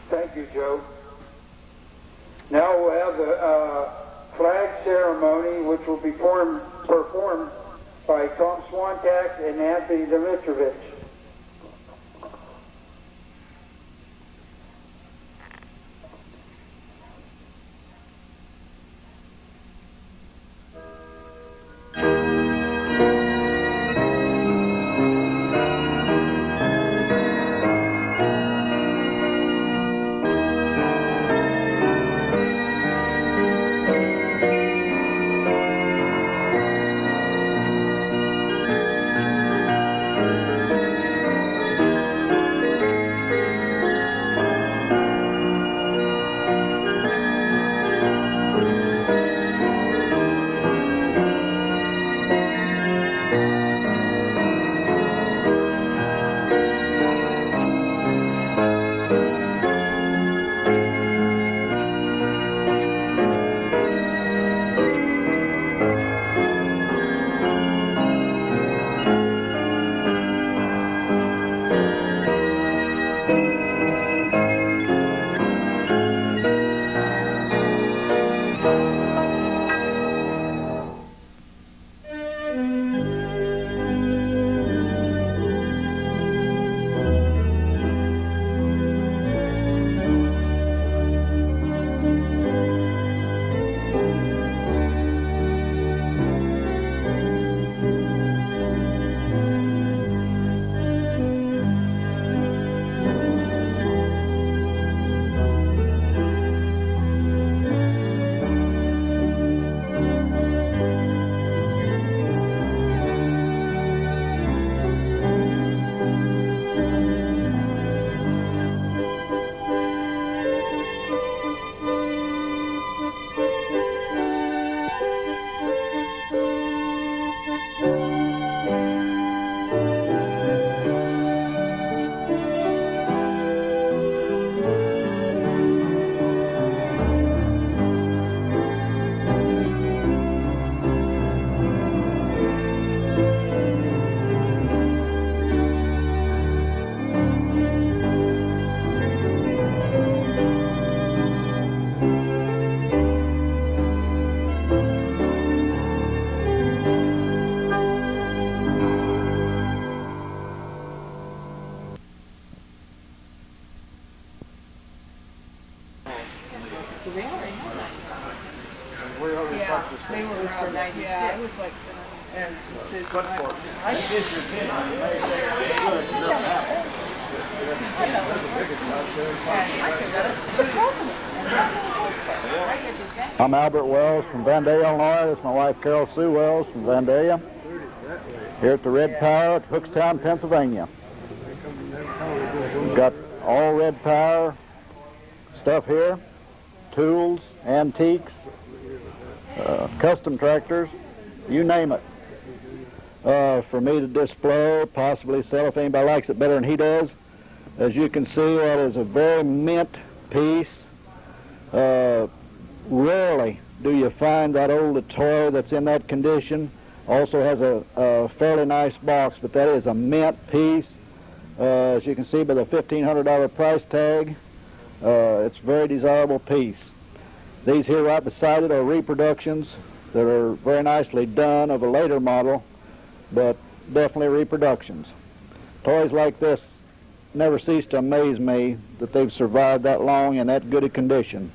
Thank you, Joe. Now we'll have the flag ceremony, which will be performed by Tom Swantak and Anthony Dimitrovich. They already had 95. Yeah, they were around 96. Yeah, it was like. And I did your kid. I could let it. I'm Albert Wells from Vandalia, Illinois. This is my wife Carol Sue Wells from Vandalia. Here at the Red Power at Hookstown, Pennsylvania. We've got all Red Power stuff here, tools, antiques, custom tractors, you name it. For me to display, possibly sell if anybody likes it better than he does. As you can see, that is a very mint piece. Rarely do you find that old toy that's in that condition. Also has a fairly nice box, but that is a mint piece. As you can see by the $1,500 price tag, it's a very desirable piece. These here right beside it are reproductions that are very nicely done of a later model, but definitely reproductions. Toys like this never cease to amaze me that they've survived that long in that good a condition.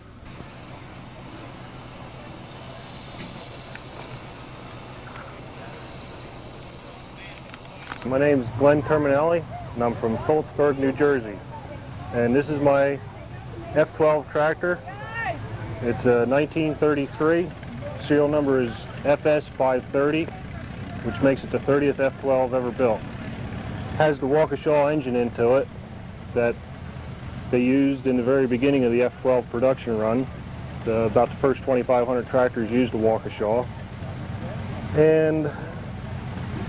My name is Glenn Terminelli, and I'm from Phillipsburg, New Jersey. And this is my F12 tractor. It's a 1933. Serial number is FS530, which makes it the 30th F12 ever built. Has the Waukesha engine into it that they used in the very beginning of the F12 production run. About the first 2,500 tractors used the Waukesha. And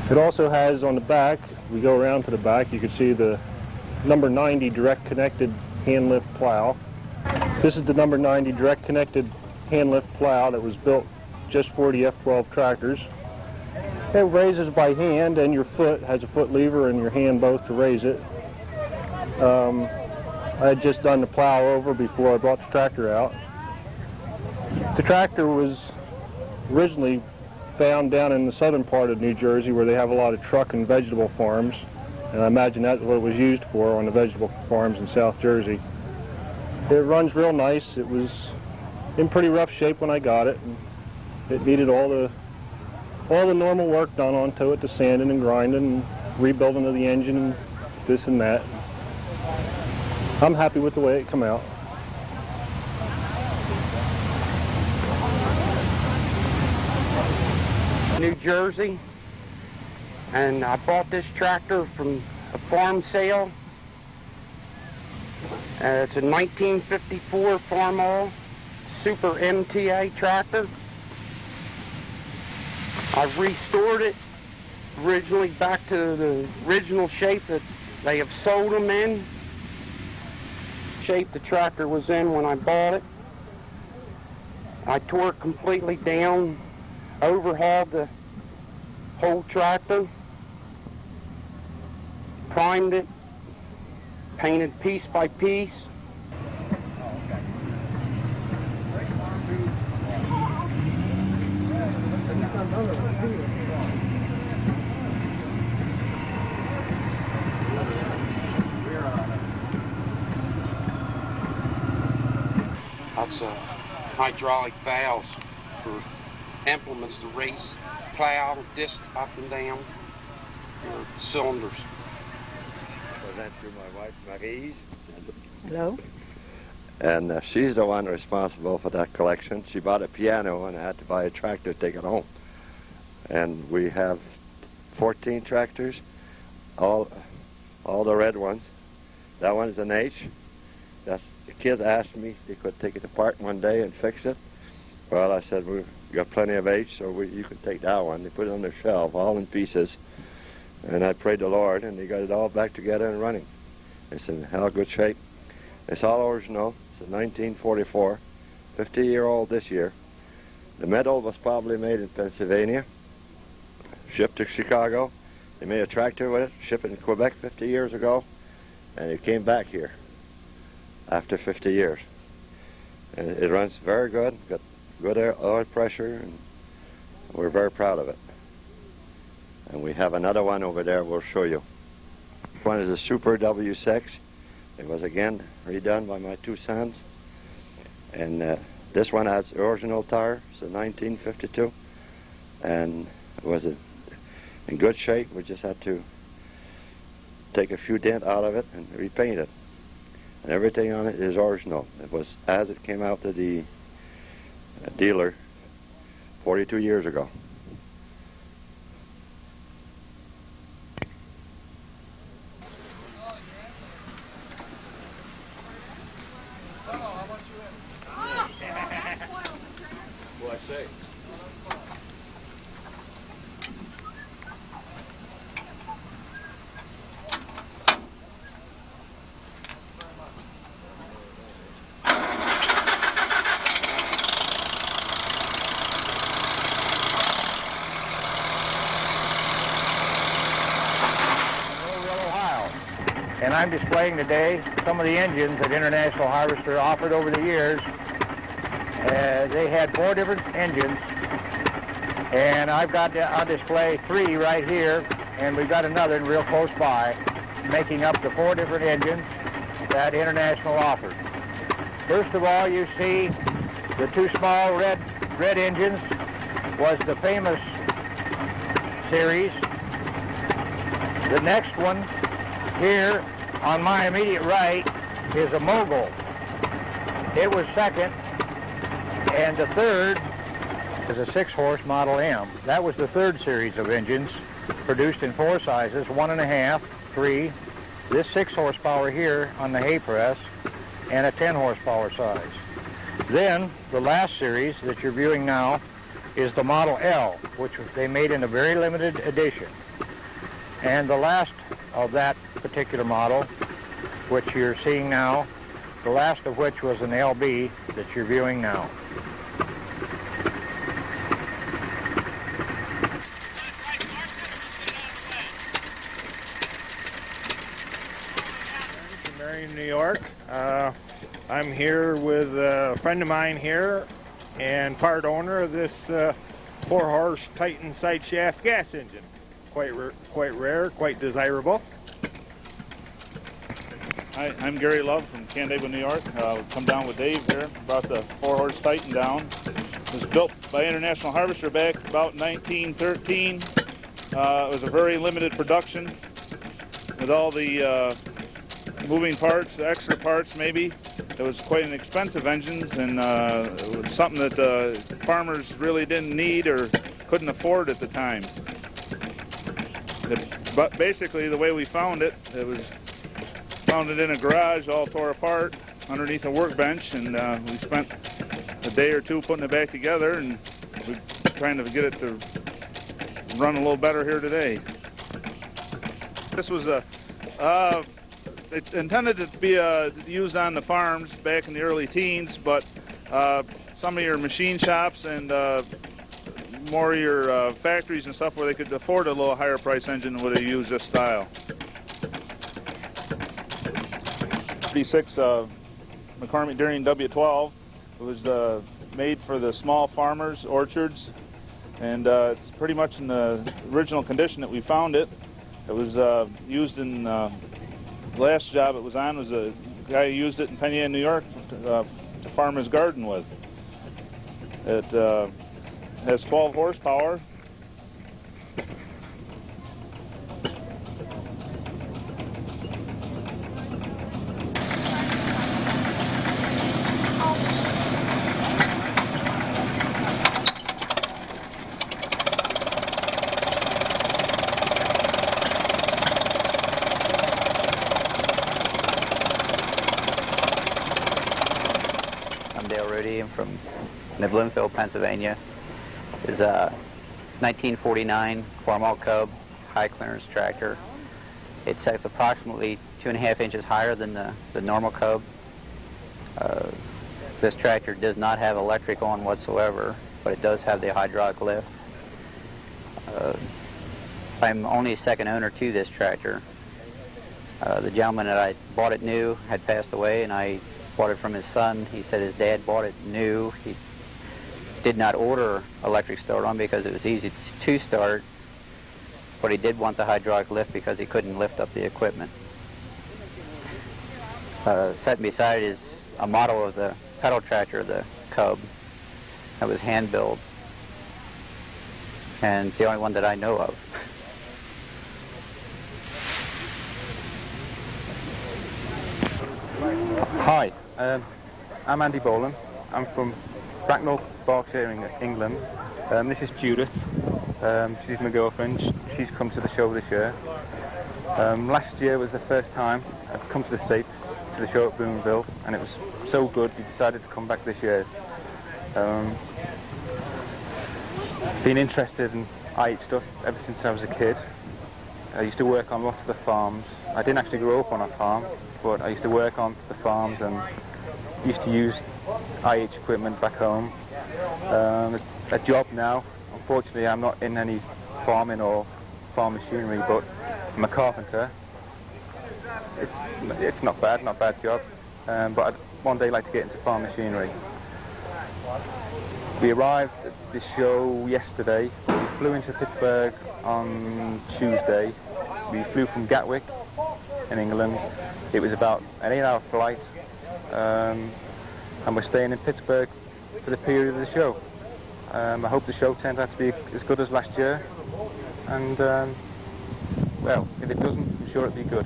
it also has on the back, we go around to the back, you can see the number 90 direct connected hand lift plow. This is the number 90 direct connected hand lift plow that was built just for the F12 tractors. It raises by hand, and your foot has a foot lever and your hand both to raise it. I had just done the plow over before I brought the tractor out. The tractor was originally found down in the southern part of New Jersey where they have a lot of truck and vegetable farms, and I imagine that's what it was used for on the vegetable farms in South Jersey. It runs real nice. It was in pretty rough shape when I got it. And it needed all the normal work done onto it, the sanding and grinding and rebuilding of the engine and this and that. I'm happy with the way it come out. New Jersey, and I bought this tractor from a farm sale. It's a 1954 Farmall Super MTA tractor. I've restored it originally back to the original shape that they have sold them in. Shape the tractor was in when I bought it. I tore it completely down, overhauled the whole tractor, primed it, painted piece by piece. That's hydraulic valves for implements to raise plow, disc up and down, your cylinders. Present to my wife, Maryse. Hello. And she's the one responsible for that collection. She bought a piano and I had to buy a tractor to take it home. And we have 14 tractors, all the red ones. That one's an H. That's, the kid asked me if they could take it apart one day and fix it. Well, I said, we've got plenty of H, so you can take that one. They put it on the shelf, all in pieces. And I prayed the Lord, and they got it all back together and running. It's in hell good shape. It's all original. It's a 1944, 50-year-old this year. The metal was probably made in Pennsylvania, shipped to Chicago. They made a tractor with it, shipped it in Quebec 50 years ago, and it came back here after 50 years. And it runs very good, got good oil pressure, and we're very proud of it. And we have another one over there we'll show you. One is a Super W6. It was again redone by my two sons. And this one has original tire. It's a 1952. And it was in good shape. We just had to take a few dent out of it and repaint it. and everything on it is original. It was as it came out to the dealer 42 years ago. What I say? And I'm displaying today some of the engines that International Harvester offered over the years. They had 4 different engines, and I've got on display 3 right here, and we've got another real close by, making up the 4 different engines that International offered. First of all, you see the 2 small red engines was the famous series. The next one here on my immediate right is a Mogul. It was second, and the third is a 6-horse Model M. That was the 3rd series of engines produced in 4 sizes, 1.5, 3, this 6 horsepower here on the hay press, and a 10 horsepower size. Then the last series that you're viewing now is the Model L, which they made in a very limited edition. And the last of that particular model, which you're seeing now, the last of which was an LB that you're viewing now. Marion, New York. I'm here with a friend of mine here and part owner of this 4-horse Titan side shaft gas engine. Quite rare, quite desirable. Hi, I'm Gary Love from Canandaigua, New York. Come down with Dave here. Brought the 4-horse Titan down. It was built by International Harvester back about 1913. It was a very limited production with all the moving parts, the extra parts maybe. It was quite an expensive engine, and it was something that farmers really didn't need or couldn't afford at the time. But basically the way we found it, found it in a garage all tore apart underneath a workbench, and we spent a day or 2 putting it back together, and we're trying to get it to run a little better here today. This was it's intended to be used on the farms back in the early teens, but some of your machine shops and more of your factories and stuff where they could afford a little higher price engine would have used this style. 36 McCormick Deering W12. It was made for the small farmers, orchards, and it's pretty much in the original condition that we found it. It was used in the last job it was on was a guy who used it in Penn Yan, New York to farm his garden with. It has 12 horsepower. I'm from Bloomfield, Pennsylvania. Is a 1949 Farmall Cub high clearance tractor. It sets approximately 2.5 inches higher than the normal Cub. This tractor does not have electric on whatsoever, but it does have the hydraulic lift. I'm only a second owner to this tractor. The gentleman that I bought it new had passed away, and I bought it from his son. He said his dad bought it new. He did not order electric start on because it was easy to start, but he did want the hydraulic lift because he couldn't lift up the equipment. Sitting beside is a model of the pedal tractor of the Cub that was hand built, and it's the only one that I know of. Hi, I'm Andy Boland. I'm from Bracknell, Berkshire, England. This is Judith. She's my girlfriend. She's come to the show this year. Last year was the first time I'd come to the States, to the show at Boonville, and it was so good we decided to come back this year. Been interested in IH stuff ever since I was a kid. I used to work on lots of the farms. I didn't actually grow up on a farm, but I used to work on the farms and used to use IH equipment back home. It's a job now. Unfortunately, I'm not in any farming or farm machinery, but I'm a carpenter. It's not bad job, but I'd one day like to get into farm machinery. We arrived at this show yesterday. We flew into Pittsburgh on Tuesday. We flew from Gatwick in England. It was about an 8-hour flight, and we're staying in Pittsburgh for the period of the show. I hope the show turned out to be as good as last year, and well, if it doesn't, I'm sure it'll be good.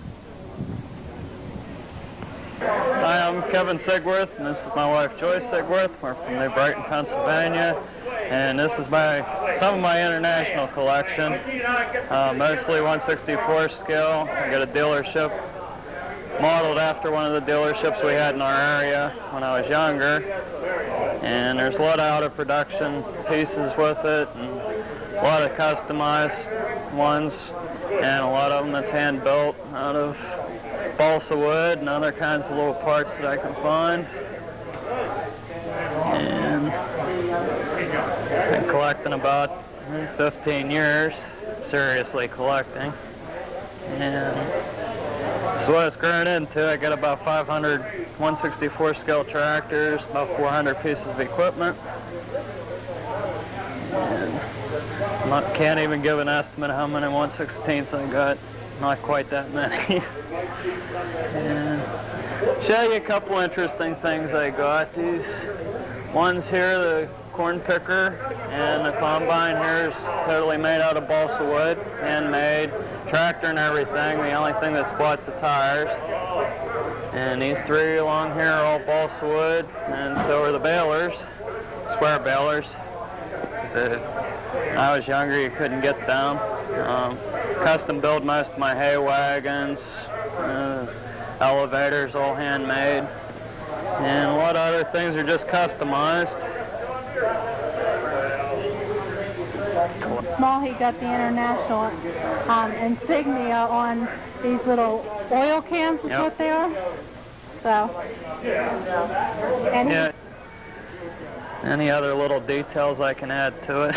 Hi, I'm Kevin Sigworth, and this is my wife Joyce Sigworth. We're from New Brighton, Pennsylvania, and this is some of my international collection, mostly 1/64 scale. I got a dealership modeled after one of the dealerships we had in our area when I was younger, and there's a lot of out-of-production pieces with it, and a lot of customized ones, and a lot of them that's hand-built out of balsa wood and other kinds of little parts that I can find. And I've been collecting about 15 years, seriously collecting. And that's what it's grown into. I got about 500 1/64 scale tractors, about 400 pieces of equipment. And can't even give an estimate of how many 1/16ths I got. Not quite that many. And show you a couple interesting things I got. These ones here, the corn picker and the combine here is totally made out of balsa wood, handmade, tractor and everything. The only thing that's bought's the tires. And these three along here are all balsa wood, and so are the balers, square balers. So when I was younger, you couldn't get them. Custom build most of my hay wagons, elevators, all handmade, and a lot of other things are just customized. Small, he got the international insignia on these little oil cans, is what they are. So, and yeah. Any other little details I can add to it?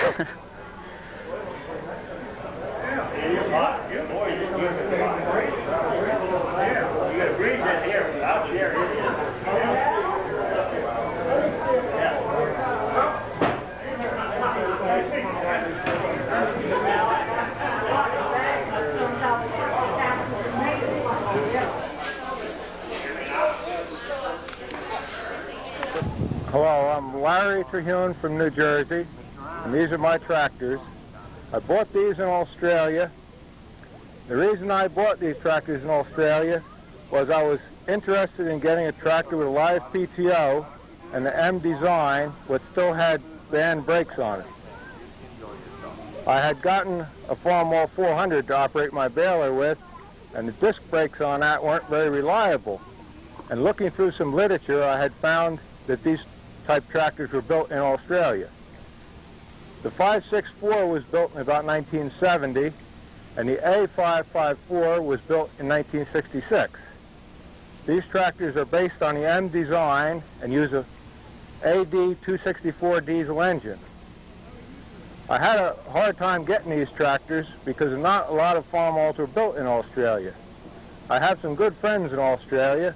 Hello, I'm Larry Terhune from New Jersey, and these are my tractors. I bought these in Australia. The reason I bought these tractors in Australia was I was interested in getting a tractor with a live PTO and the M design, which still had band brakes on it. I had gotten a Farmall 400 to operate my baler with, and the disc brakes on that weren't very reliable. And looking through some literature, I had found that these type tractors were built in Australia. The 564 was built in about 1970, and the A554 was built in 1966. These tractors are based on the M design and use a AD 264 diesel engine. I had a hard time getting these tractors because not a lot of Farmalls were built in Australia. I have some good friends in Australia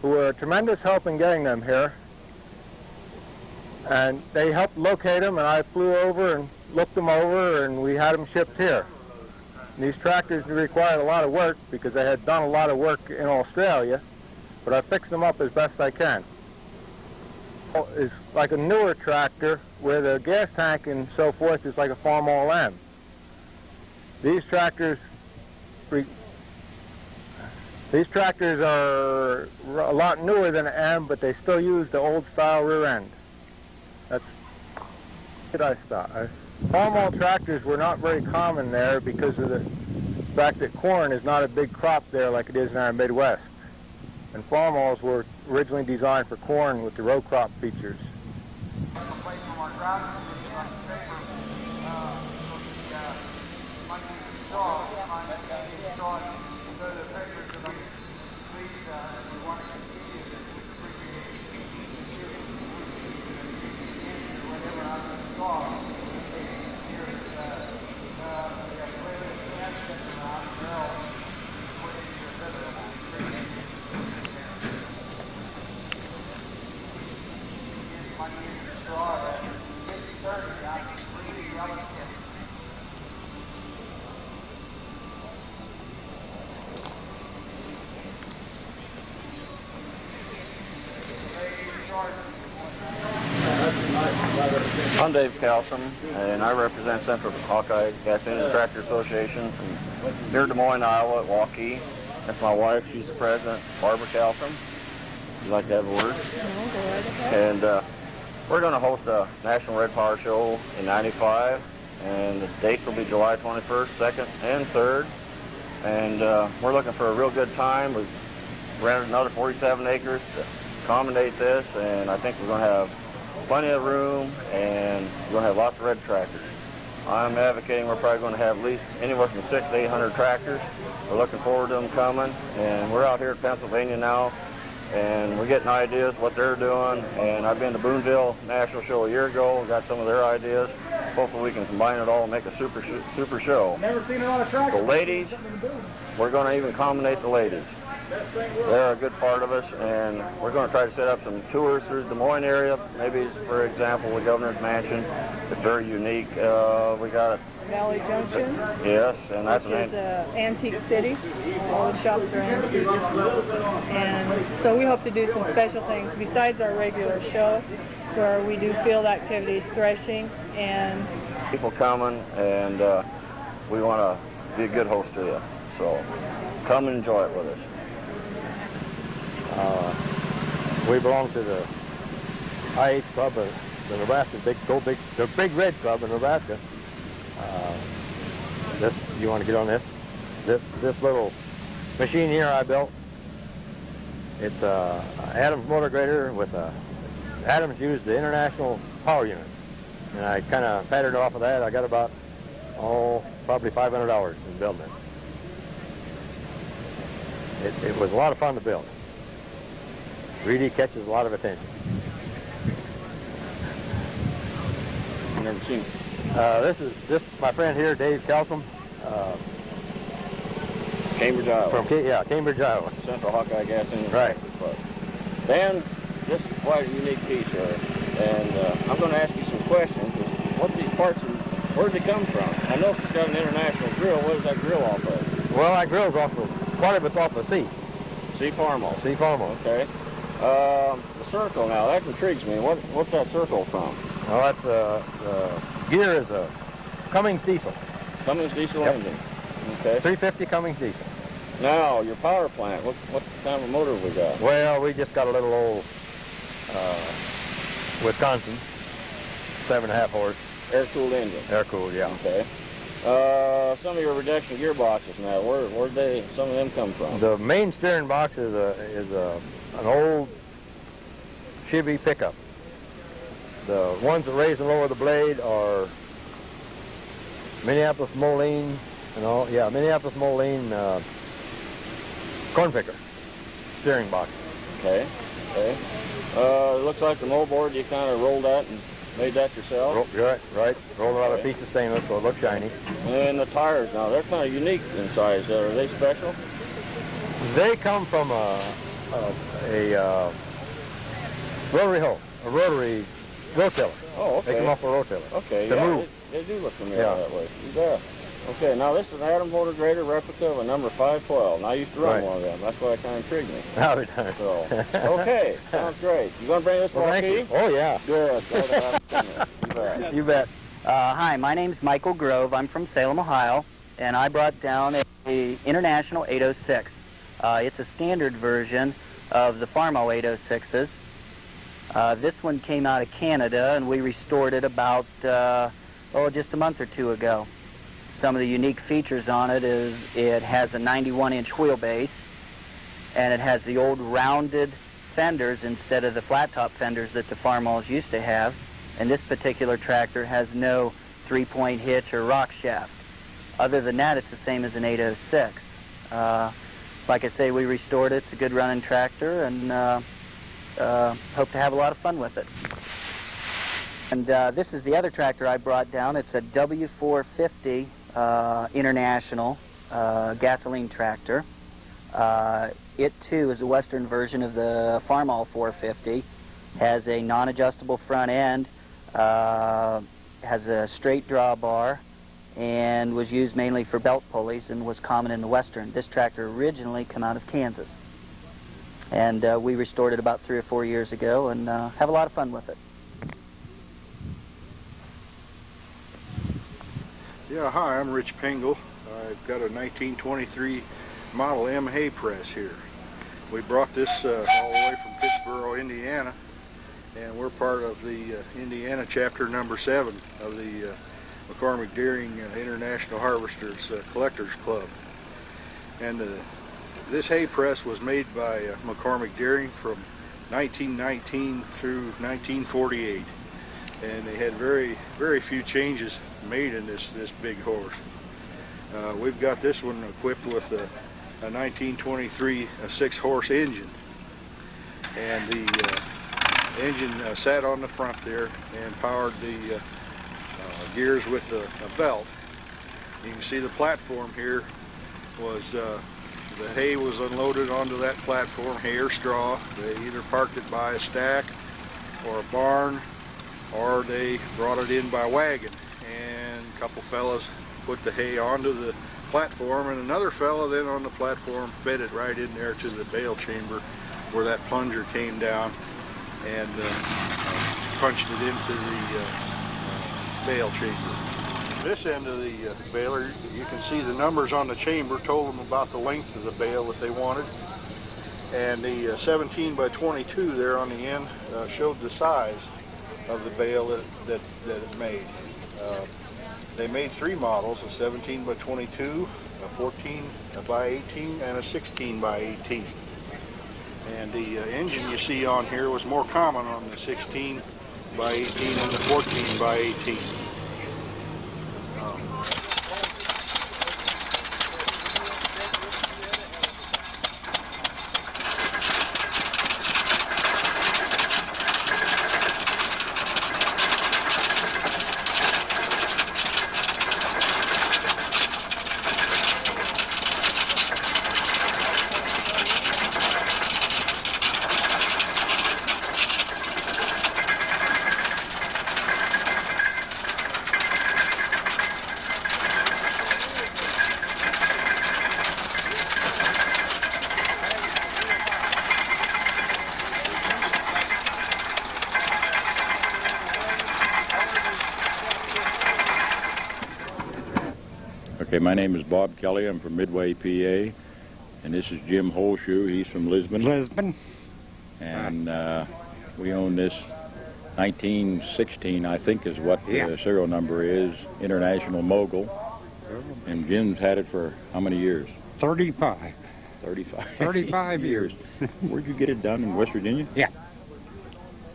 who were a tremendous help in getting them here, and they helped locate them, and I flew over and looked them over, and we had them shipped here. And these tractors required a lot of work because they had done a lot of work in Australia, but I fixed them up as best I can. It's like a newer tractor where the gas tank and so forth is like a Farmall M. These tractors These tractors are a lot newer than an M, but they still use the old style rear end. That's what I thought. Farm-all tractors were not very common there because of the fact that corn is not a big crop there like it is in our Midwest. And farm-alls were originally designed for corn with the row crop features. I'm Dave Calson, and I represent Central Hawkeye Gas Engine Tractor Association from here in Des Moines, Iowa, at Waukee. That's my wife. She's the president, Barbara Calson. Would you like to have a word? No, go right ahead. And we're going to host a National Red Power Show in '95, and the dates will be July 21st, 2nd, and 3rd. And we're looking for a real good time. We've rented another 47 acres to accommodate this, and I think we're going to have plenty of room, and we're going to have lots of red tractors. I'm advocating we're probably going to have at least anywhere from 600 to 800 tractors. We're looking forward to them coming, and we're out here in Pennsylvania now, and we're getting ideas what they're doing. And I've been to Boonville National Show a year ago and got some of their ideas. Hopefully we can combine it all and make a super show. Never seen a lot of tractors. The ladies, we're going to even accommodate the ladies. They're a good part of us, and we're going to try to set up some tours through the Des Moines area. Maybe, for example, the Governor's Mansion. It's very unique. We got it. Valley Junction. Yes, and that's which is antique city. All the shops are antique. And so we hope to do some special things besides our regular show, where we do field activities, threshing, and people coming, and we want to be a good host to you. So come and enjoy it with us. We belong to the IH Club of the Nebraska, the Big Red Club in Nebraska. You want to get on this? This little machine here I built. It's a Adams motor grader with Adams used the International Power Unit, and I kind of patterned off of that. I got about probably $500 in building it. It was a lot of fun to build. Really catches a lot of attention. I've never seen it. This is my friend here, Dave Calson. Cambridge, Iowa. Cambridge, Iowa. Central Hawkeye Gas Engine Right. Club. Dan, this is quite a unique piece here, and I'm going to ask you some questions. What are these parts, and where did they come from? I know it's got an international grill. What is that grill off of? Well, that grill's part of it's off of C. C Farmal. C Farmal. Okay. The circle now, that intrigues me. What's that circle from? Well, that's the gear is a Cummins diesel. Cummins diesel engine. Okay. 350 Cummins diesel. Now, your power plant, what kind of a motor we got? Well, we just got a little old Wisconsin 7.5 horse. Air-cooled engine. Air-cooled, yeah. Okay. Some of your reduction gearboxes now, where'd some of them come from? The main steering box is an old Chevy pickup. The ones that raise and lower the blade are Minneapolis Moline, Minneapolis Moline corn picker steering box. Okay. It looks like the moldboard, you kind of rolled that and made that yourself? Right. Rolled it out of a piece of stainless so it looks shiny. And the tires now, they're kind of unique in size. Are they special? They come from a rotary hoe, a rotary rotiller. Oh, okay. They come off a rotiller. Okay, move. They do look familiar that way. Yeah. Okay, now this is an Adams motor grader replica of a number 512. And I used to run one of them. That's why it kind of intrigued me. So, okay, sounds great. You going to bring this to Waukee? Oh, yeah. Good. You bet. You bet. Hi, my name's Michael Grove. I'm from Salem, Ohio, and I brought down a International 806. It's a standard version of the Farmall 806s. This one came out of Canada, and we restored it about, just a month or two ago. Some of the unique features on it is it has a 91-inch wheelbase, and it has the old rounded fenders instead of the flat-top fenders that the Farmalls used to have. And this particular tractor has no three-point hitch or rock shaft. Other than that, it's the same as an 806. Like I say, we restored it. It's a good running tractor, and hope to have a lot of fun with it. And this is the other tractor I brought down. It's a W450 International gasoline tractor. It too is a Western version of the Farmall 450. Has a non-adjustable front end, has a straight drawbar, and was used mainly for belt pulleys and was common in the Western. This tractor originally came out of Kansas. And we restored it about 3 or 4 years ago and have a lot of fun with it. Yeah, hi, I'm Rich Pingle. I've got a 1923 Model M hay press here. We brought this all the way from Pittsburgh, Indiana, and we're part of the Indiana chapter number 7 of the McCormick Deering International Harvesters Collectors Club. And this hay press was made by McCormick Deering from 1919 through 1948, and they had very few changes made in this big horse. We've got this one equipped with a 1923 6-horse engine, and the engine sat on the front there and powered the gears with a belt. You can see the platform here was the hay was unloaded onto that platform, hay or straw. They either parked it by a stack or a barn, or they brought it in by wagon, and a couple fellas put the hay onto the platform, and another fella then on the platform fed it right in there to the bale chamber where that plunger came down and punched it into the bale chamber. This end of the baler, you can see the numbers on the chamber told them about the length of the bale that they wanted, and the 17 by 22 there on the end showed the size of the bale that it made. They made 3 models, a 17 by 22, a 14 by 18, and a 16 by 18. And the engine you see on here was more common on the 16 by 18 and the 14 by 18. Okay, my name is Bob Kelly. I'm from Midway, PA, and this is Jim Holshoe. He's from Lisbon. Lisbon. And we own this 1916, I think is what the serial number is, International Mogul. And Jim's had it for how many years? 35. 35. 35 years. Where'd you get it done, in West Virginia? Yeah.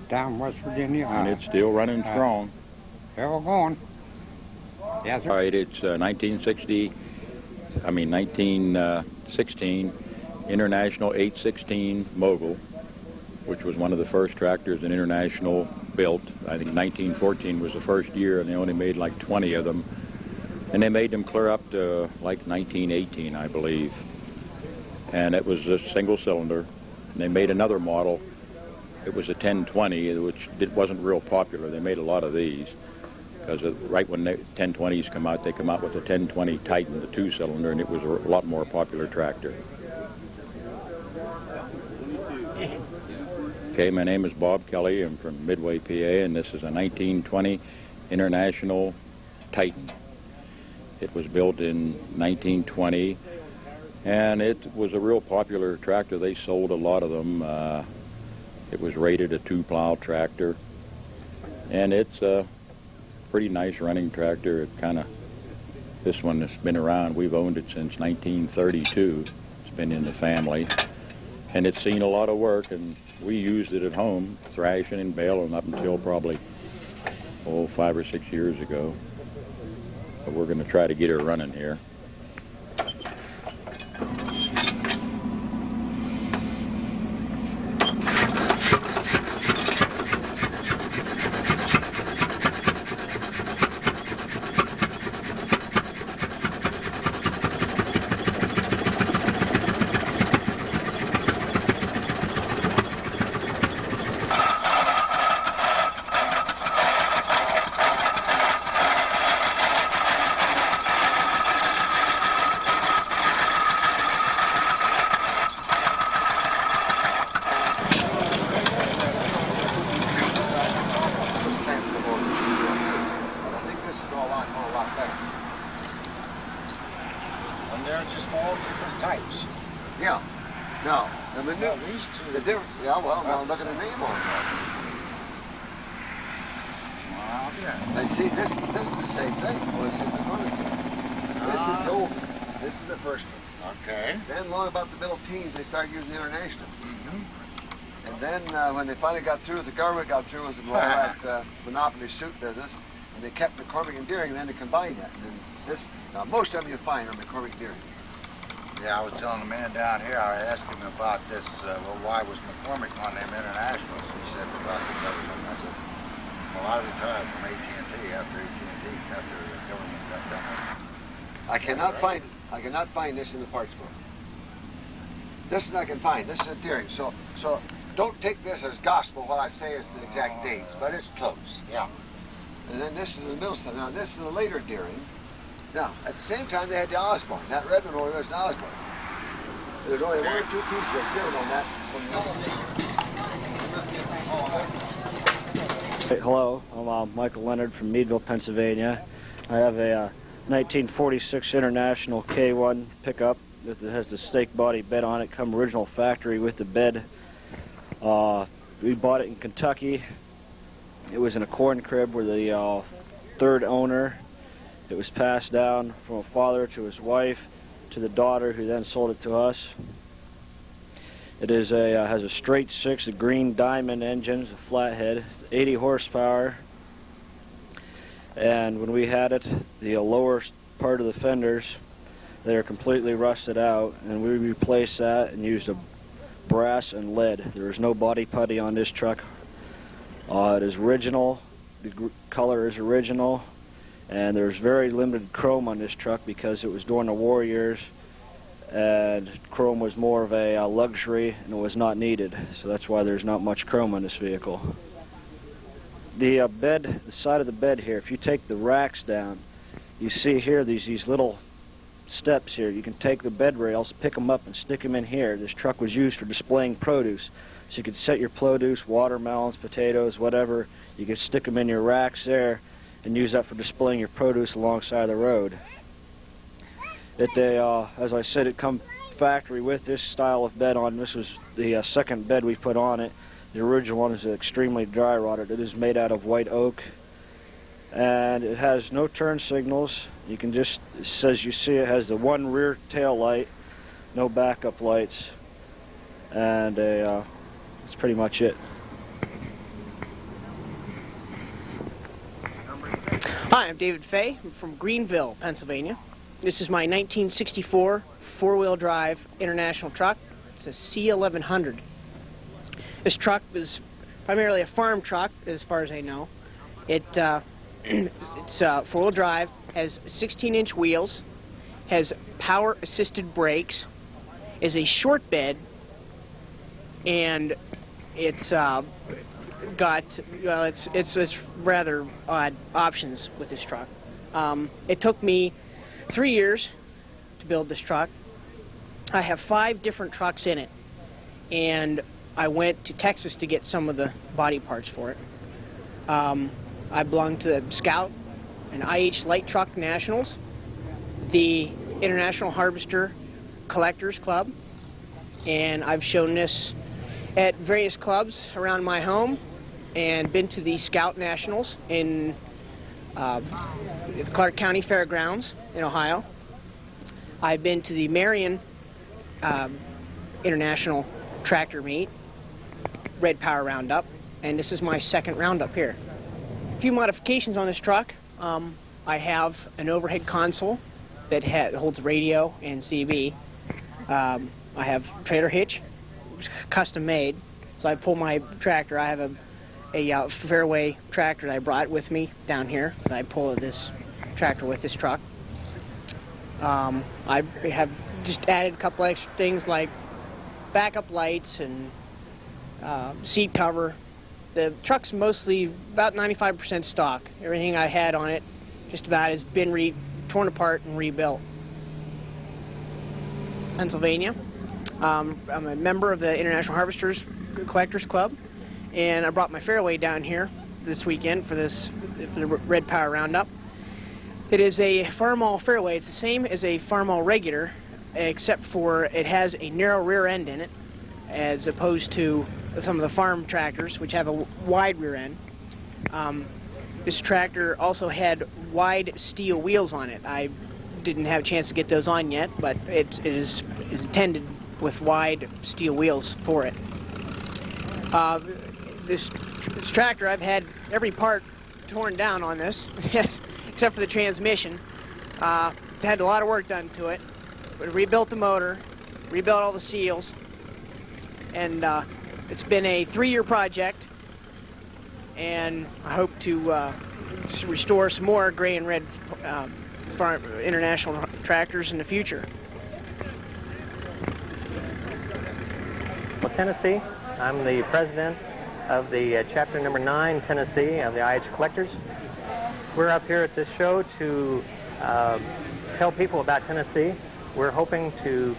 Down West Virginia. And it's still running strong. Still going. Yes, sir. All right, it's 1916 International 816 Mogul, which was one of the first tractors an International built. I think 1914 was the first year, and they only made like 20 of them. And they made them clear up to like 1918, I believe. And it was a single cylinder. And they made another model. It was a 1020, which wasn't real popular. They made a lot of these, because right when the 1020s come out, they come out with a 1020 Titan, the 2-cylinder, and it was a lot more popular tractor. Okay, my name is Bob Kelly. I'm from Midway, PA, and this is a 1920 International Titan. It was built in 1920 And it was a real popular tractor. They sold a lot of them. It was rated a 2-plow tractor. And it's a pretty nice running tractor. This one has been around. We've owned it since 1932. It's been in the family. And it's seen a lot of work, and we used it at home, thrashing and baling up until probably, 5 or 6 years ago. But we're going to try to get her running here. And see, this is the same thing. This is the first one. Okay. Then, long about the middle teens, they started using International. And then, when they finally got through, the government got through with the monopoly suit business, and they kept McCormick and Deering, and then they combined that. And now most of them you find are McCormick Deering. Yeah, I was telling the man down here, I asked him about this, why was McCormick on them Internationals? He said about the government. I said, well, I retired from AT&T after the government got done. I cannot find this in the parts book. This I can find. This is a Deering. So don't take this as gospel. What I say is the exact dates, but it's close. Yeah. And then this is the middle stuff. Now this is the later Deering. Now at the same time they had the Osborne. That red one over there is an Osborne. There's only one or two pieces that's different on that from the other. Hey, hello, I'm Michael Leonard from Meadville, Pennsylvania. I have a 1946 International K1 pickup. It has the stake body bed on it, come original factory with the bed. We bought it in Kentucky. It was in a corn crib. We're the third owner. It was passed down from a father to his wife to the daughter, who then sold it to us. It is has a straight six, a green diamond engine, it's a flathead, 80 horsepower. And when we had it, the lower part of the fenders, they are completely rusted out, and we replaced that and used a brass and lead. There is no body putty on this truck. It is original. The color is original, and there's very limited chrome on this truck because it was during the war years, and chrome was more of a luxury and it was not needed. So that's why there's not much chrome on this vehicle. The bed, the side of the bed here, if you take the racks down, you see here these little steps here. You can take the bed rails, pick them up and stick them in here. This truck was used for displaying produce. So you could set your produce, watermelons, potatoes, whatever. You could stick them in your racks there and use that for displaying your produce alongside the road. As I said, it come factory with this style of bed on. This was the second bed we put on it. The original one is extremely dry rotted. It is made out of white oak, and it has no turn signals. You can just, it says you see it has the one rear tail light, no backup lights, and that's pretty much it. Hi, I'm David Fay. I'm from Greenville, Pennsylvania. This is my 1964 four-wheel drive International truck. It's a C1100. This truck is primarily a farm truck, as far as I know. It's four-wheel drive, has 16-inch wheels, has power-assisted brakes, is a short bed, and it's it's rather odd options with this truck. It took me 3 years to build this truck. I have 5 different trucks in it, and I went to Texas to get some of the body parts for it. I belong to the Scout and IH Light Truck Nationals, the International Harvester Collectors Club, and I've shown this at various clubs around my home and been to the Scout Nationals in the Clark County Fairgrounds in Ohio. I've been to the Marion International Tractor Meet, Red Power Roundup, and this is my second roundup here. A few modifications on this truck. I have an overhead console that holds radio and CB. I have trailer hitch, custom made. So I pull my tractor. I have a Fairway tractor that I brought with me down here. And I pull this tractor with this truck. I have just added a couple extra things like backup lights and seat cover. The truck's mostly about 95% stock. Everything I had on it just about has been torn apart and rebuilt. Pennsylvania. I'm a member of the International Harvesters Collectors Club, and I brought my Fairway down here this weekend for the Red Power Roundup. It is a Farmall Fairway. It's the same as a Farmall regular, except for it has a narrow rear end in it, as opposed to some of the farm tractors, which have a wide rear end. This tractor also had wide steel wheels on it. I didn't have a chance to get those on yet, but it is intended with wide steel wheels for it. This tractor, I've had every part torn down on this, except for the transmission. Had a lot of work done to it. We rebuilt the motor, rebuilt all the seals, and it's been a 3-year project, and I hope to restore some more gray and red farm international tractors in the future. Well, Tennessee, I'm the president of the chapter number 9, Tennessee, of the IH Collectors. We're up here at this show to tell people about Tennessee. We're hoping to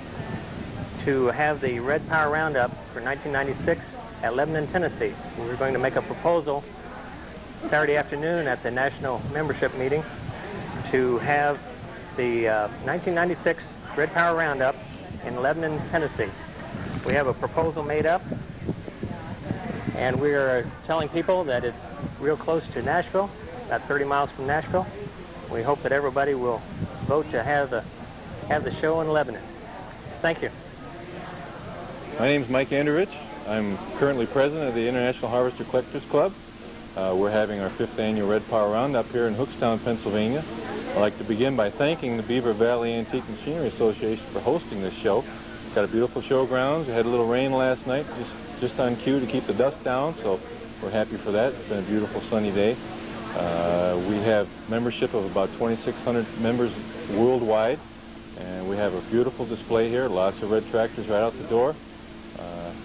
have the Red Power Roundup for 1996 at Lebanon, Tennessee. We're going to make a proposal Saturday afternoon at the national membership meeting to have the 1996 Red Power Roundup in Lebanon, Tennessee. We have a proposal made up, and we're telling people that it's real close to Nashville, about 30 miles from Nashville. We hope that everybody will vote to have the show in Lebanon. Thank you. My name is Mike Anderich. I'm currently president of the International Harvester Collectors Club. We're having our 5th annual Red Power Roundup here in Hookstown, Pennsylvania. I'd like to begin by thanking the Beaver Valley Antique Machinery Association for hosting this show. It's got a beautiful showgrounds. We had a little rain last night, just on cue to keep the dust down, so we're happy for that. It's been a beautiful sunny day. We have membership of about 2,600 members worldwide, and we have a beautiful display here, lots of red tractors right out the door.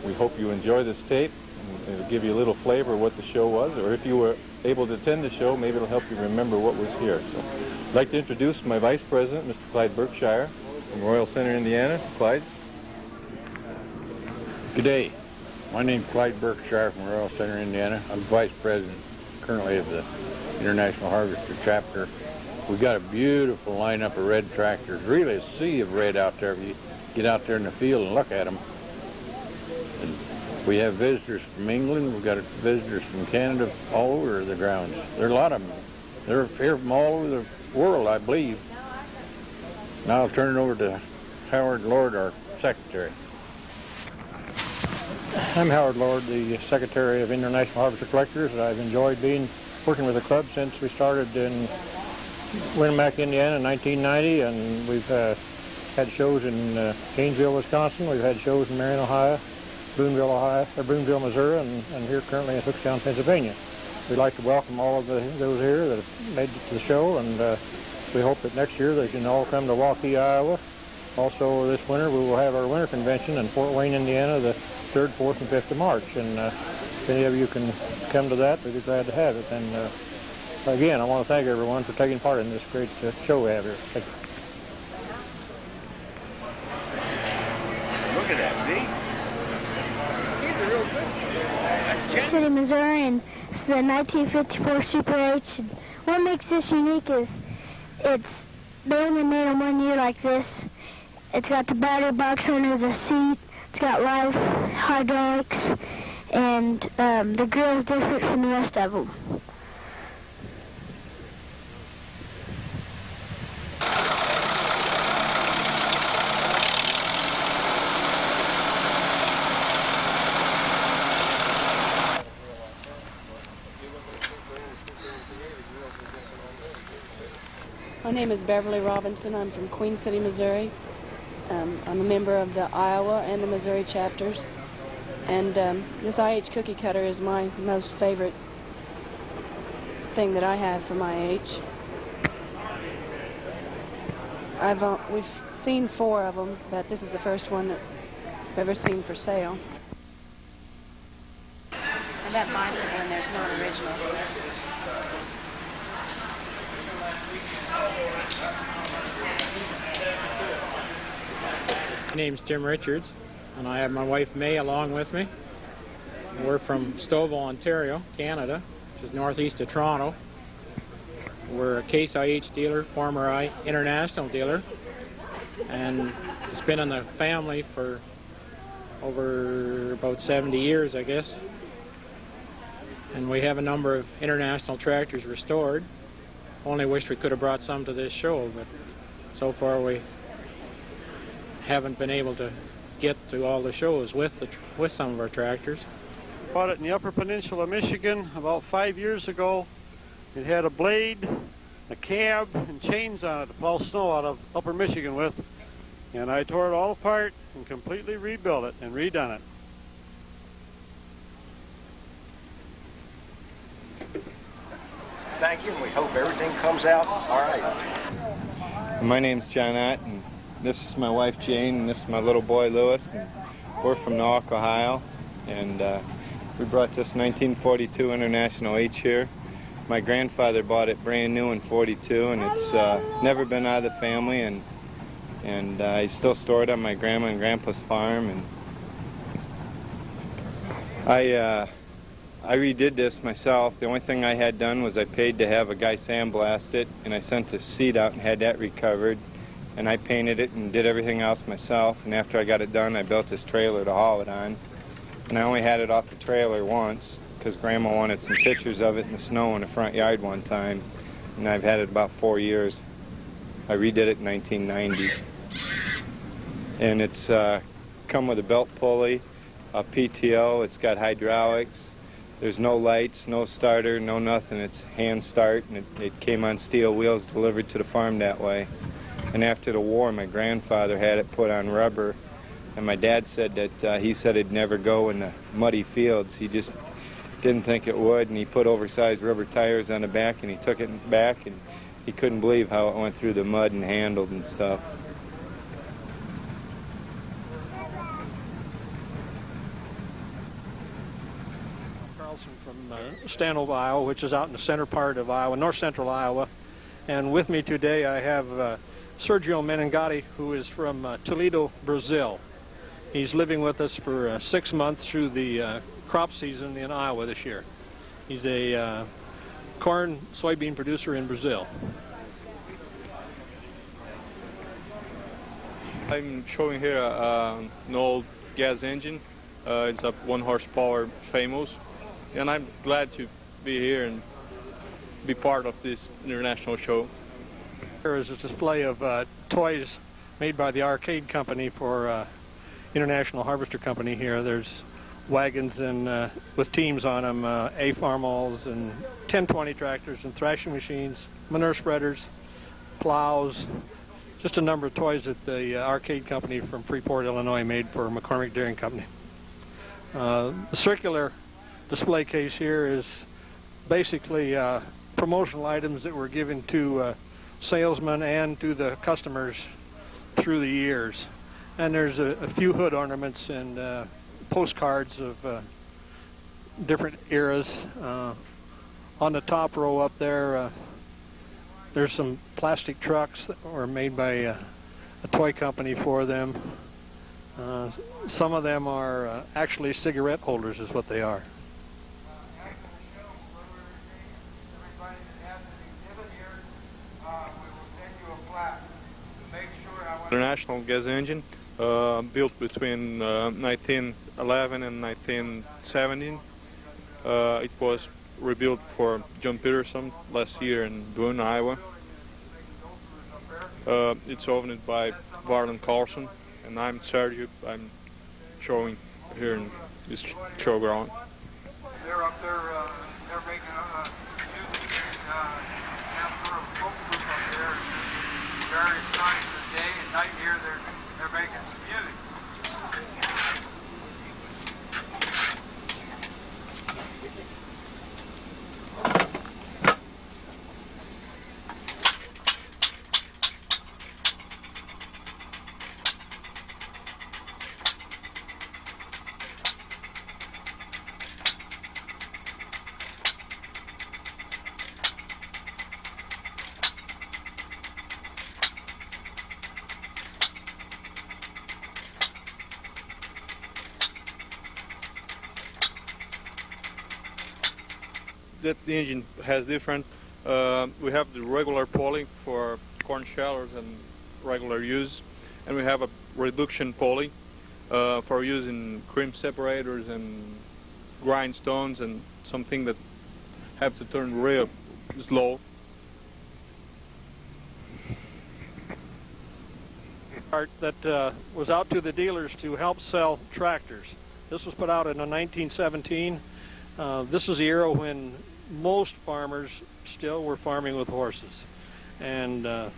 We hope you enjoy this tape. It'll give you a little flavor of what the show was, or if you were able to attend the show, maybe it'll help you remember what was here. So, I'd like to introduce my vice president, Mr. Clyde Berkshire, from Royal Center, Indiana. Clyde. Good day. My name's Clyde Berkshire from Royal Center, Indiana. I'm vice president currently of the International Harvester chapter. We've got a beautiful lineup of red tractors, really a sea of red out there if you get out there in the field and look at them. And we have visitors from England. We've got visitors from Canada, all over the grounds. There are a lot of them. They're here from all over the world, I believe. Now I'll turn it over to Howard Lord, our secretary. I'm Howard Lord, the Secretary of International Harvester Collectors. I've enjoyed working with the club since we started in Winamac, Indiana in 1990, and we've had shows in Gainesville, Wisconsin. We've had shows in Marion, Ohio, Boonville, Missouri, and here currently in Hookstown, Pennsylvania. We'd like to welcome all of those here that have made it to the show, and we hope that next year they can all come to Waukee, Iowa. Also, this winter we will have our winter convention in Fort Wayne, Indiana, the 3rd, 4th, and 5th of March. And if any of you can come to that, we'd be glad to have it. And again, I want to thank everyone for taking part in this great show we have here. Thank you. Look at that, see? He's a real good one. City, Missouri, and this is a 1954 Super H. And what makes this unique is they only made them 1 year like this, It's got the battery box under the seat. It's got live hydraulics, and the grill's different from the rest of them. My name is Beverly Robinson. I'm from Queen City, Missouri. I'm a member of the Iowa and the Missouri chapters. And this IH cookie cutter is my most favorite thing that I have from IH. We've seen 4 of them, but this is the first one that I've ever seen for sale. And that bicycle in there is not original. My name's Jim Richards, and I have my wife May along with me. We're from Stouffville, Ontario, Canada, which is northeast of Toronto. We're a Case IH dealer, former international dealer, and it's been in the family for over about 70 years, I guess. And we have a number of international tractors restored. Only wish we could have brought some to this show, but so far we haven't been able to get to all the shows with some of our tractors. Bought it in the Upper Peninsula of Michigan about 5 years ago. It had a blade, a cab, and chains on it to plow snow out of Upper Michigan with. And I tore it all apart and completely rebuilt it and redone it. Thank you, and we hope everything comes out all right. My name's John Ott, and this is my wife Jane, and this is my little boy Lewis, and we're from Norwalk, Ohio, and we brought this 1942 International H here. My grandfather bought it brand new in '42, and it's never been out of the family, and I still store it on my grandma and grandpa's farm. And I redid this myself. The only thing I had done was I paid to have a guy sandblast it, and I sent the seat out and had that recovered. And I painted it and did everything else myself. And after I got it done, I built this trailer to haul it on. And I only had it off the trailer once because Grandma wanted some pictures of it in the snow in the front yard one time. And I've had it about 4 years. I redid it in 1990. And it's come with a belt pulley, a PTO. It's got hydraulics. There's no lights, no starter, no nothing. It's hand start, and it came on steel wheels delivered to the farm that way. And after the war, my grandfather had it put on rubber, and my dad said that he said it'd never go in the muddy fields. He just didn't think it would, and he put oversized rubber tires on the back, and he took it back, and he couldn't believe how it went through the mud and handled and stuff. From Stanhope, Iowa, which is out in the center part of Iowa, north central Iowa. And with me today I have Sergio Menengatti, who is from Toledo, Brazil. He's living with us for 6 months through the crop season in Iowa this year. He's a corn, soybean producer in Brazil. I'm showing here an old gas engine. It's a 1 horsepower Famous. And I'm glad to be here and be part of this international show. Here is a display of toys made by the Arcade Company for International Harvester Company here. There's wagons and with teams on them, A-Farmals and 1020 tractors and thrashing machines, manure spreaders, plows, just a number of toys that the Arcade Company from Freeport, Illinois made for McCormick Dairy Company. The circular display case here is basically promotional items that were given to salesmen and to the customers through the years. And there's a few hood ornaments and postcards of different eras. On the top row up there, there's some plastic trucks that were made by a toy company for them. Some of them are actually cigarette holders is what they are. international gas engine, built between 1911 and 1917. It was rebuilt for John Peterson last year in Boone, Iowa. It's owned by Varden Carlson, and I'm Sergio. I'm showing here in this showground. They're up there, they're making music, have sort of a folk group up there, various times of the day and night here, they're making some music. The engine has different. We have the regular pulley for corn shellers and regular use, and we have a reduction pulley for using cream separators and grindstones and something that have to turn real slow. Art that was out to the dealers to help sell tractors. This was put out in 1917. This is the era when most farmers still were farming with horses, and the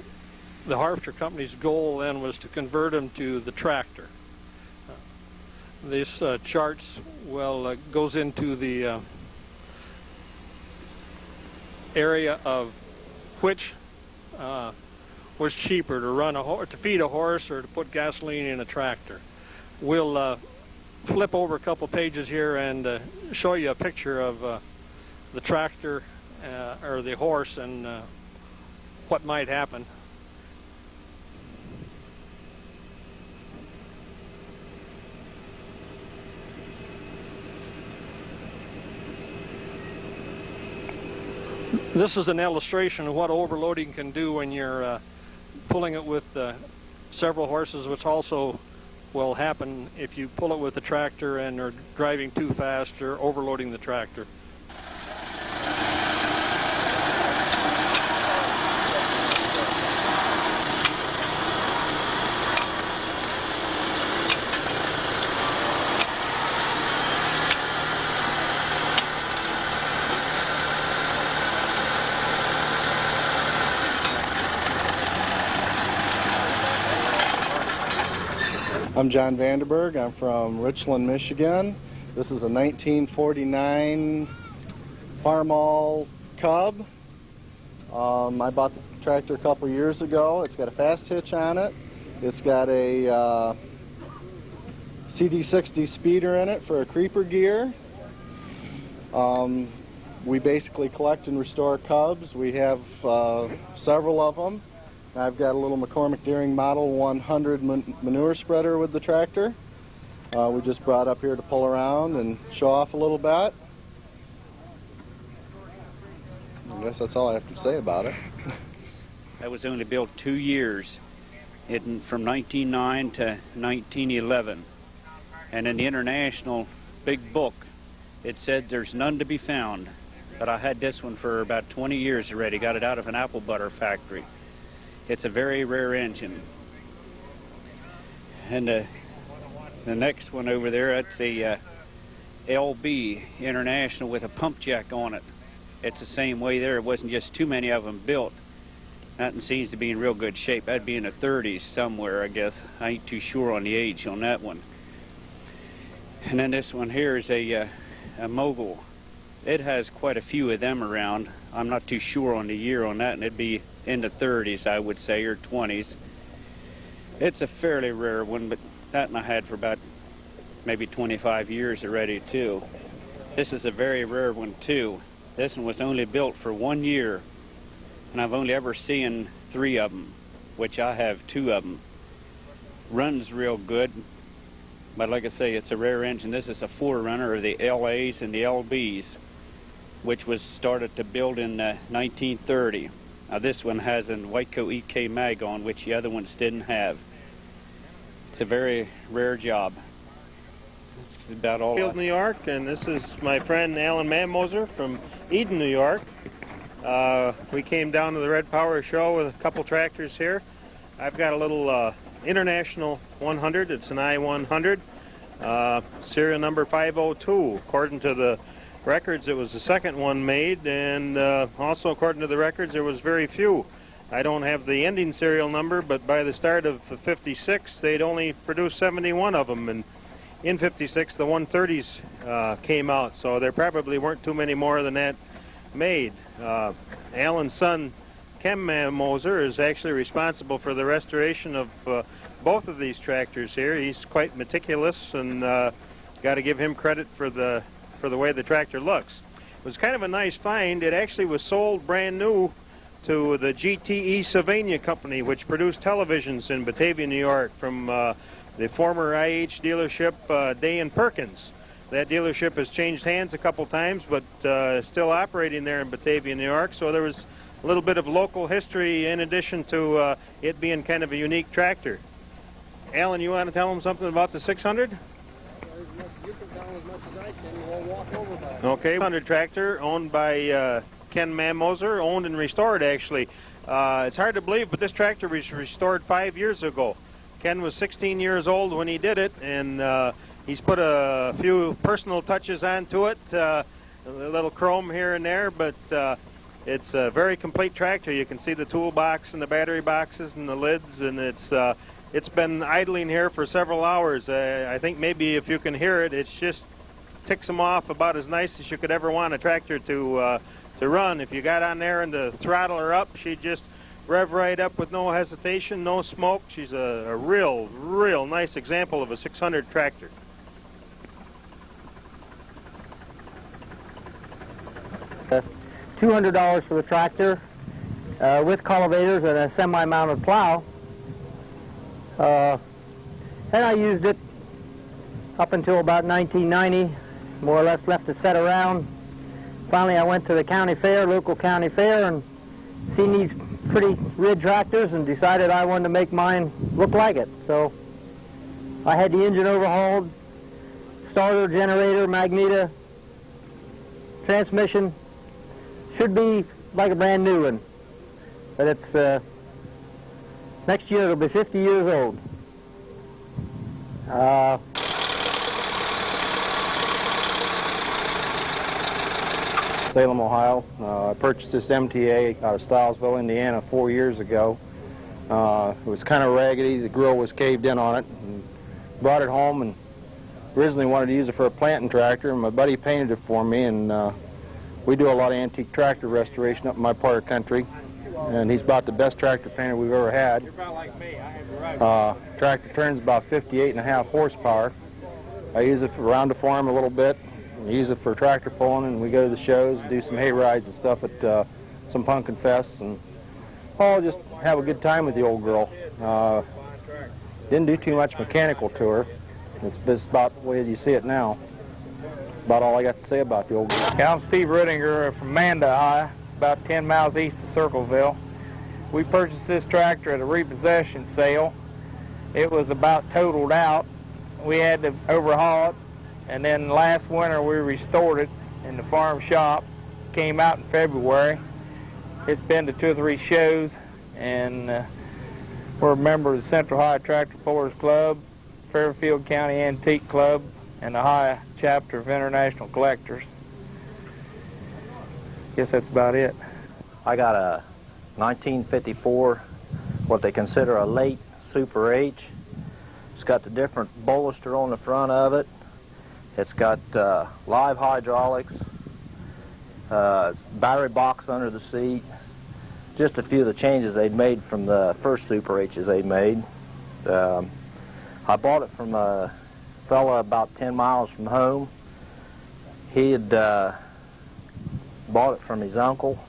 Harvester Company's goal then was to convert them to the tractor. This charts goes into the area of which was cheaper, to run to feed a horse or to put gasoline in a tractor. We'll flip over a couple pages here and show you a picture of the tractor or the horse and what might happen. This is an illustration of what overloading can do when you're pulling it with several horses, which also will happen if you pull it with a tractor and are driving too fast or overloading the tractor. I'm John Vanderberg. I'm from Richland, Michigan. This is a 1949 Farmall Cub. I bought the tractor a couple years ago. It's got a fast hitch on it. It's got a CD60 speeder in it for a creeper gear. We basically collect and restore Cubs. We have several of them. I've got a little McCormick Deering Model 100 manure spreader with the tractor. We just brought up here to pull around and show off a little bit. I guess that's all I have to say about it. That was only built 2 years, from 1909 to 1911. And in the international big book, it said there's none to be found. But I had this one for about 20 years already, got it out of an apple butter factory. It's a very rare engine. And the next one over there, that's a LB International with a pump jack on it. It's the same way there. It wasn't just too many of them built. That one seems to be in real good shape. That'd be in the 30s somewhere, I guess. I ain't too sure on the age on that one. And then this one here is a Mogul. It has quite a few of them around. I'm not too sure on the year on that, and it'd be in the 30s, I would say, or 20s. It's a fairly rare one, but that one I had for about maybe 25 years already, too. This is a very rare one, too. This one was only built for 1 year, and I've only ever seen 3 of them, which I have 2 of them. Runs real good, but like I say, it's a rare engine. This is a forerunner of the LAs and the LBs, which was started to build in 1930. Now this one has a Whiteco EK mag on, which the other ones didn't have. It's a very rare job. It's about all. New York, and this is my friend Alan Manmoser from Eden, New York. We came down to the Red Power show with a couple tractors here. I've got a little International 100. It's an I-100, serial number 502. According to the records, it was the second one made, and also according to the records, there was very few. I don't have the ending serial number, but by the start of 56, they'd only produced 71 of them, and in 56, the 130s came out, so there probably weren't too many more than that made. Alan's son, Ken Moser, is actually responsible for the restoration of both of these tractors here. He's quite meticulous, and got to give him credit for the way the tractor looks. It was kind of a nice find. It actually was sold brand new to the GTE Sylvania Company, which produced televisions in Batavia, New York, from the former IH dealership, Day and Perkins. That dealership has changed hands a couple times, but still operating there in Batavia, New York. So there was a little bit of local history in addition to it being kind of a unique tractor. Alan, you want to tell them something about the 600? Okay, 100 tractor owned by Ken Manmoser, owned and restored actually. It's hard to believe, but this tractor was restored 5 years ago. Ken was 16 years old when he did it, and he's put a few personal touches onto it, a little chrome here and there, but it's a very complete tractor. You can see the toolbox and the battery boxes and the lids, and it's been idling here for several hours. I think maybe if you can hear it, it's just ticks them off about as nice as you could ever want a tractor to run. If you got on there and the throttle her up, she'd just rev right up with no hesitation, no smoke. She's a real nice example of a 600 tractor. $200 for the tractor with cultivators and a semi-mounted plow. And I used it up until about 1990, more or less left to set around. Finally, I went to the county fair, local county fair, and seen these pretty rid tractors and decided I wanted to make mine look like it. So I had the engine overhauled, starter, generator, magneto, transmission. Should be like a brand new one, but it's next year it'll be 50 years old. Salem, Ohio. I purchased this MTA out of Stilesville, Indiana 4 years ago. It was kind of raggedy. The grill was caved in on it. And brought it home and originally wanted to use it for a planting tractor, and my buddy painted it for me, and we do a lot of antique tractor restoration up in my part of the country, and he's about the best tractor painter we've ever had. You're about like me. I have the right. Tractor turns about 58.5 horsepower. I use it around the farm a little bit. We use it for tractor pulling, and we go to the shows and do some hay rides and stuff at some pumpkin fests, and just have a good time with the old girl. Didn't do too much mechanical to her. It's just about the way you see it now. About all I got to say about the old girl. Yeah, I'm Steve Rittinger from Manda, Ohio, about 10 miles east of Circleville. We purchased this tractor at a repossession sale. It was about totaled out. We had to overhaul it, and then last winter we restored it in the farm shop. Came out in February. It's been to 2 or 3 shows, and we're a member of the Central Ohio Tractor Pullers Club, Fairfield County Antique Club, and the Ohio chapter of International Collectors. Guess that's about it. I got a 1954, what they consider a late Super H. It's got the different bolster on the front of it. It's got live hydraulics, battery box under the seat. Just a few of the changes they'd made from the first Super H's they made. I bought it from a fella about 10 miles from home. He had bought it from his uncle,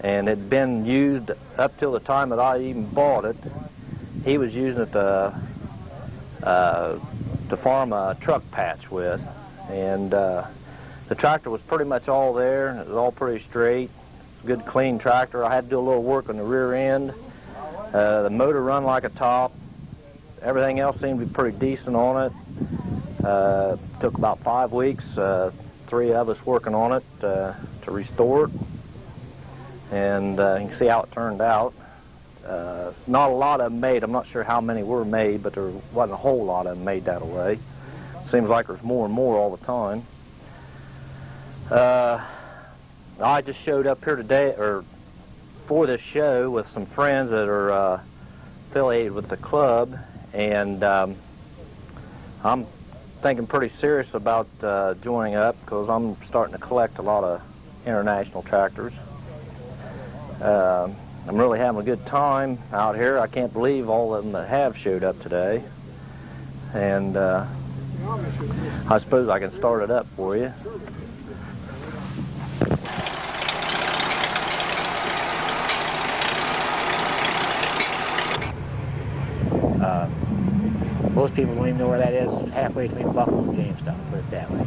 and it had been used up till the time that I even bought it. He was using it to farm a truck patch with, and the tractor was pretty much all there. It was all pretty straight. Good clean tractor. I had to do a little work on the rear end. The motor run like a top. everything else seemed to be pretty decent on it. Took about 5 weeks, 3 of us working on it to restore it. And you can see how it turned out. Not a lot of them made. I'm not sure how many were made, but there wasn't a whole lot of them made that way. Seems like there's more and more all the time. I just showed up here today, or for this show, with some friends that are affiliated with the club, and I'm thinking pretty serious about joining up because I'm starting to collect a lot of international tractors. I'm really having a good time out here. I can't believe all of them that have showed up today. And I suppose I can start it up for you. Most people don't even know where that is, halfway between Buffalo and Jamestown, put it that way.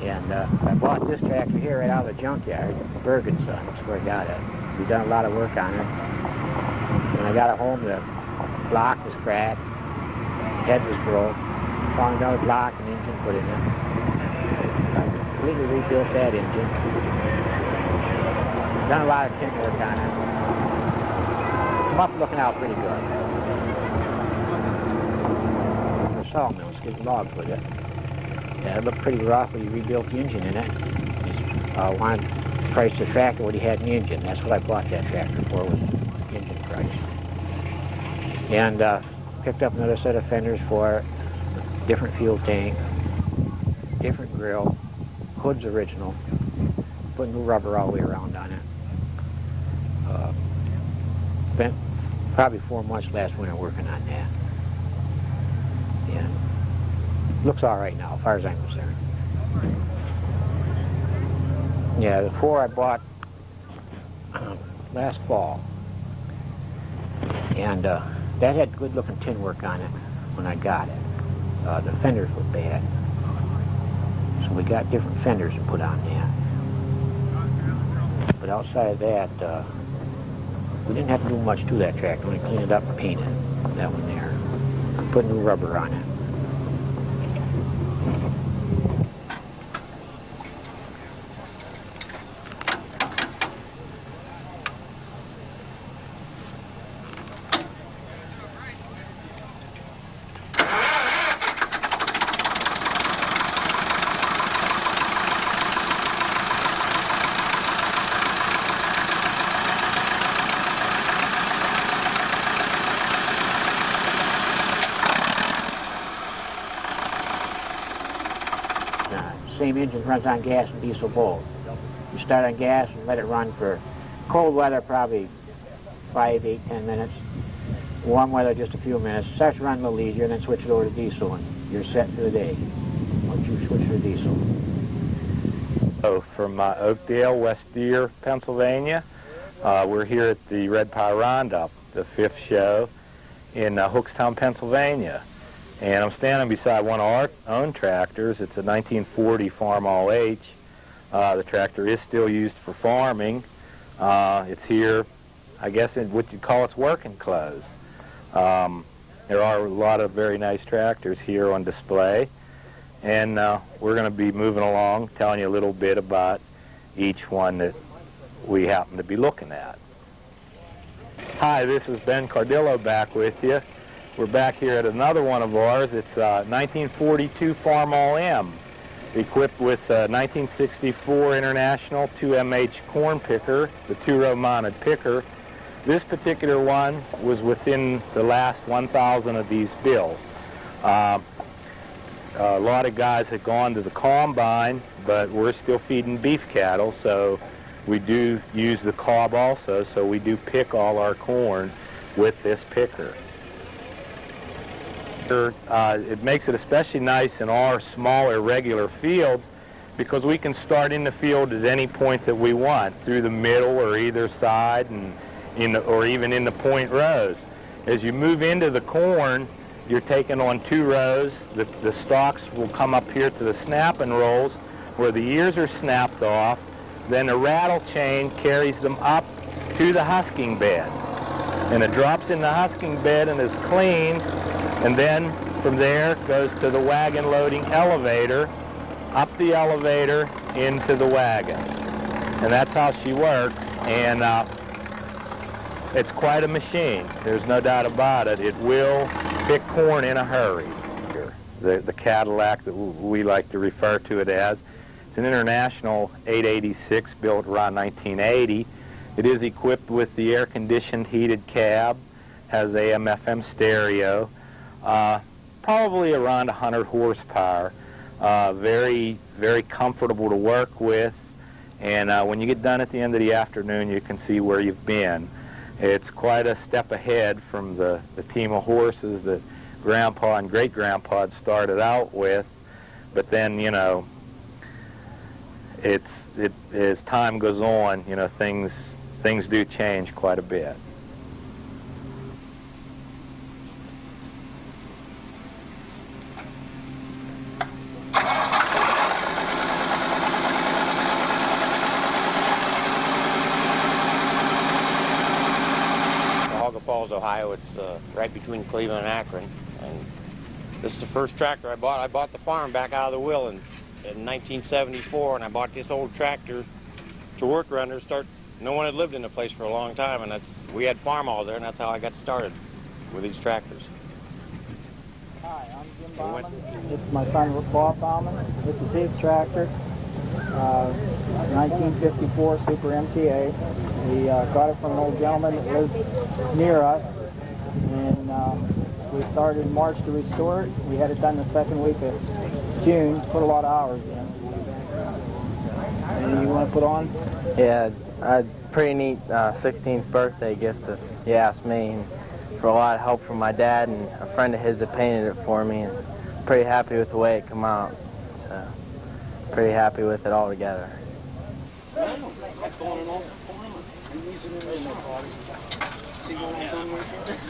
And I bought this tractor here right out of the junkyard, Bergen's son, that's where I got it. He's done a lot of work on it. When I got it home, the block was cracked, head was broke, found another block and engine put in it. I completely rebuilt that engine. Done a lot of tin work on it. Come up looking out pretty good. The sawmills, get logs with it. Yeah, it looked pretty rough when he rebuilt the engine in it. He wanted to price the tractor what he had in the engine. That's what I bought that tractor for, was the engine price. And picked up another set of fenders for it, different fuel tank, different grill, hood's original, put new rubber all the way around on it. Spent probably 4 months last winter working on that. Yeah. Looks all right now, as far as I'm concerned. Yeah, the 4 I bought last fall. And that had good looking tin work on it when I got it. The fenders were bad. So we got different fenders to put on that. But outside of that, we didn't have to do much to that tractor. We cleaned it up and painted that one there. Put new rubber on it. Same engine runs on gas and diesel both. You start on gas and let it run for cold weather, probably 5, 8, 10 minutes. Warm weather, just a few minutes. Starts to run a little easier, and then switch it over to diesel, and you're set for the day once you switch to diesel. So from Oakdale, West Deer, Pennsylvania. We're here at the Red Power Roundup, the 5th show in Hookstown, Pennsylvania. And I'm standing beside one of our own tractors. It's a 1940 Farmall H. The tractor is still used for farming. It's here, I guess, in what you'd call its working clothes. There are a lot of very nice tractors here on display. And we're going to be moving along, telling you a little bit about each one that we happen to be looking at. Hi, this is Ben Cardillo back with you. We're back here at another one of ours. It's 1942 Farmall M, equipped with 1964 International 2MH corn picker, the 2-row mounted picker. This particular one was within the last 1,000 of these built. A lot of guys had gone to the combine, but we're still feeding beef cattle, so we do use the cob also, so we do pick all our corn with this picker. It makes it especially nice in our smaller regular fields because we can start in the field at any point that we want, through the middle or either side, and or even in the point rows. As you move into the corn, you're taking on 2 rows. The stalks will come up here to the snapping rolls where the ears are snapped off. Then a rattle chain carries them up to the husking bed. and it drops in the husking bed and is cleaned, and then from there goes to the wagon loading elevator, up the elevator into the wagon. And that's how she works, and it's quite a machine. There's no doubt about it. It will pick corn in a hurry. The Cadillac that we like to refer to it as. It's an International 886 built around 1980. It is equipped with the air-conditioned heated cab, has AM/FM stereo, probably around 100 horsepower. Very, very comfortable to work with, and when you get done at the end of the afternoon, you can see where you've been. It's quite a step ahead from the team of horses that Grandpa and Great-Grandpa had started out with, but then, you know, as time goes on, you know, things do change quite a bit. Falls, Ohio. It's right between Cleveland and Akron. And this is the first tractor I bought. I bought the farm back out of the will in 1974, and I bought this old tractor to work around there. No one had lived in the place for a long time, and we had farm all there, and that's how I got started with these tractors. Hi, I'm Jim Bauman. This is my son, Bob Bauman. This is his tractor, 1954 Super MTA. We got it from an old gentleman that lived near us, and we started in March to restore it. We had it done the second week of June, put a lot of hours in. Anything you want to put on? Yeah, a pretty neat 16th birthday gift, if you ask me, and for a lot of help from my dad and a friend of his that painted it for me, and pretty happy with the way it came out. So, pretty happy with it all together.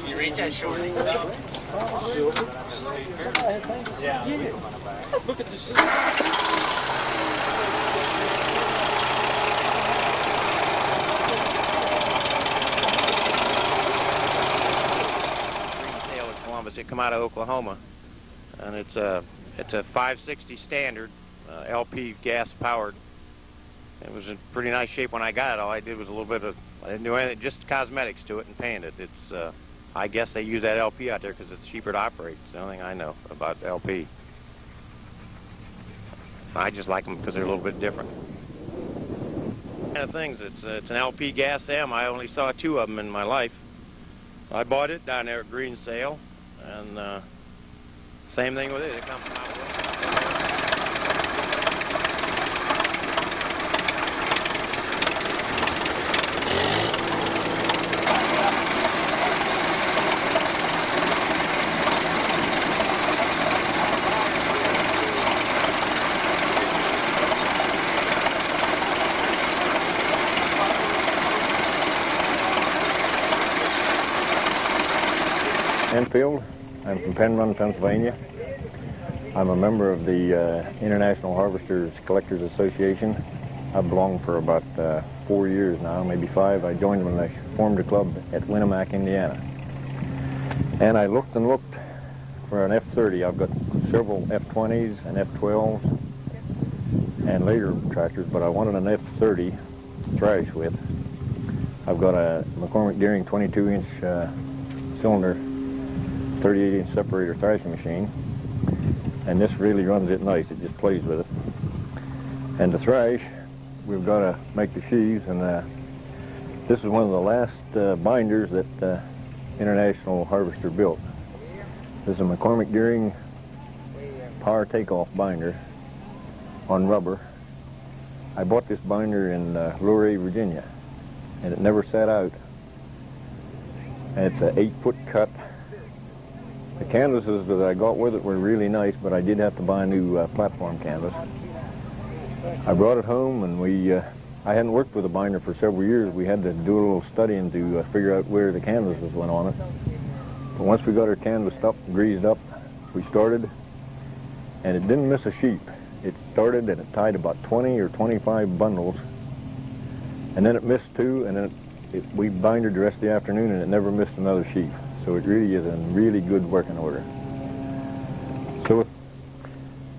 You reach that short. Yeah. Look at this. Columbus. It come out of Oklahoma, and it's a 560 standard LP gas powered. It was in pretty nice shape when I got it. All I did was I didn't do anything, just cosmetics to it and painted it. It's I guess they use that LP out there because it's cheaper to operate. It's the only thing I know about LP. I just like them because they're a little bit different. Kind of things. It's an LP gas M. I only saw 2 of them in my life. I bought it down there at Green Sale, and same thing with it. It comes from out of Enfield. I'm from Penn Run, Pennsylvania. I'm a member of the International Harvesters Collectors Association. I've belonged for about 4 years now, maybe 5. I joined when they formed a club at Winnemac, Indiana. And I looked and looked for an F-30. I've got several F-20s and F-12s and later tractors, but I wanted an F-30 thrash with. I've got a McCormick Deering 22-inch cylinder 38-inch separator thrashing machine, and this really runs it nice. It just plays with it. And to thrash, we've got to make the sheaves, and this is one of the last binders that International Harvester built. This is a McCormick Deering power takeoff binder on rubber. I bought this binder in Luray, Virginia, and it never sat out. And it's an 8-foot cut. The canvases that I got with it were really nice, but I did have to buy a new platform canvas. I brought it home, and I hadn't worked with a binder for several years. We had to do a little studying to figure out where the canvases went on it. But once we got our canvas up, greased up, we started, and it didn't miss a sheep. It started and it tied about 20 or 25 bundles, and then it missed 2, and then it we bindered the rest of the afternoon and it never missed another sheaf. So it really is in really good working order. So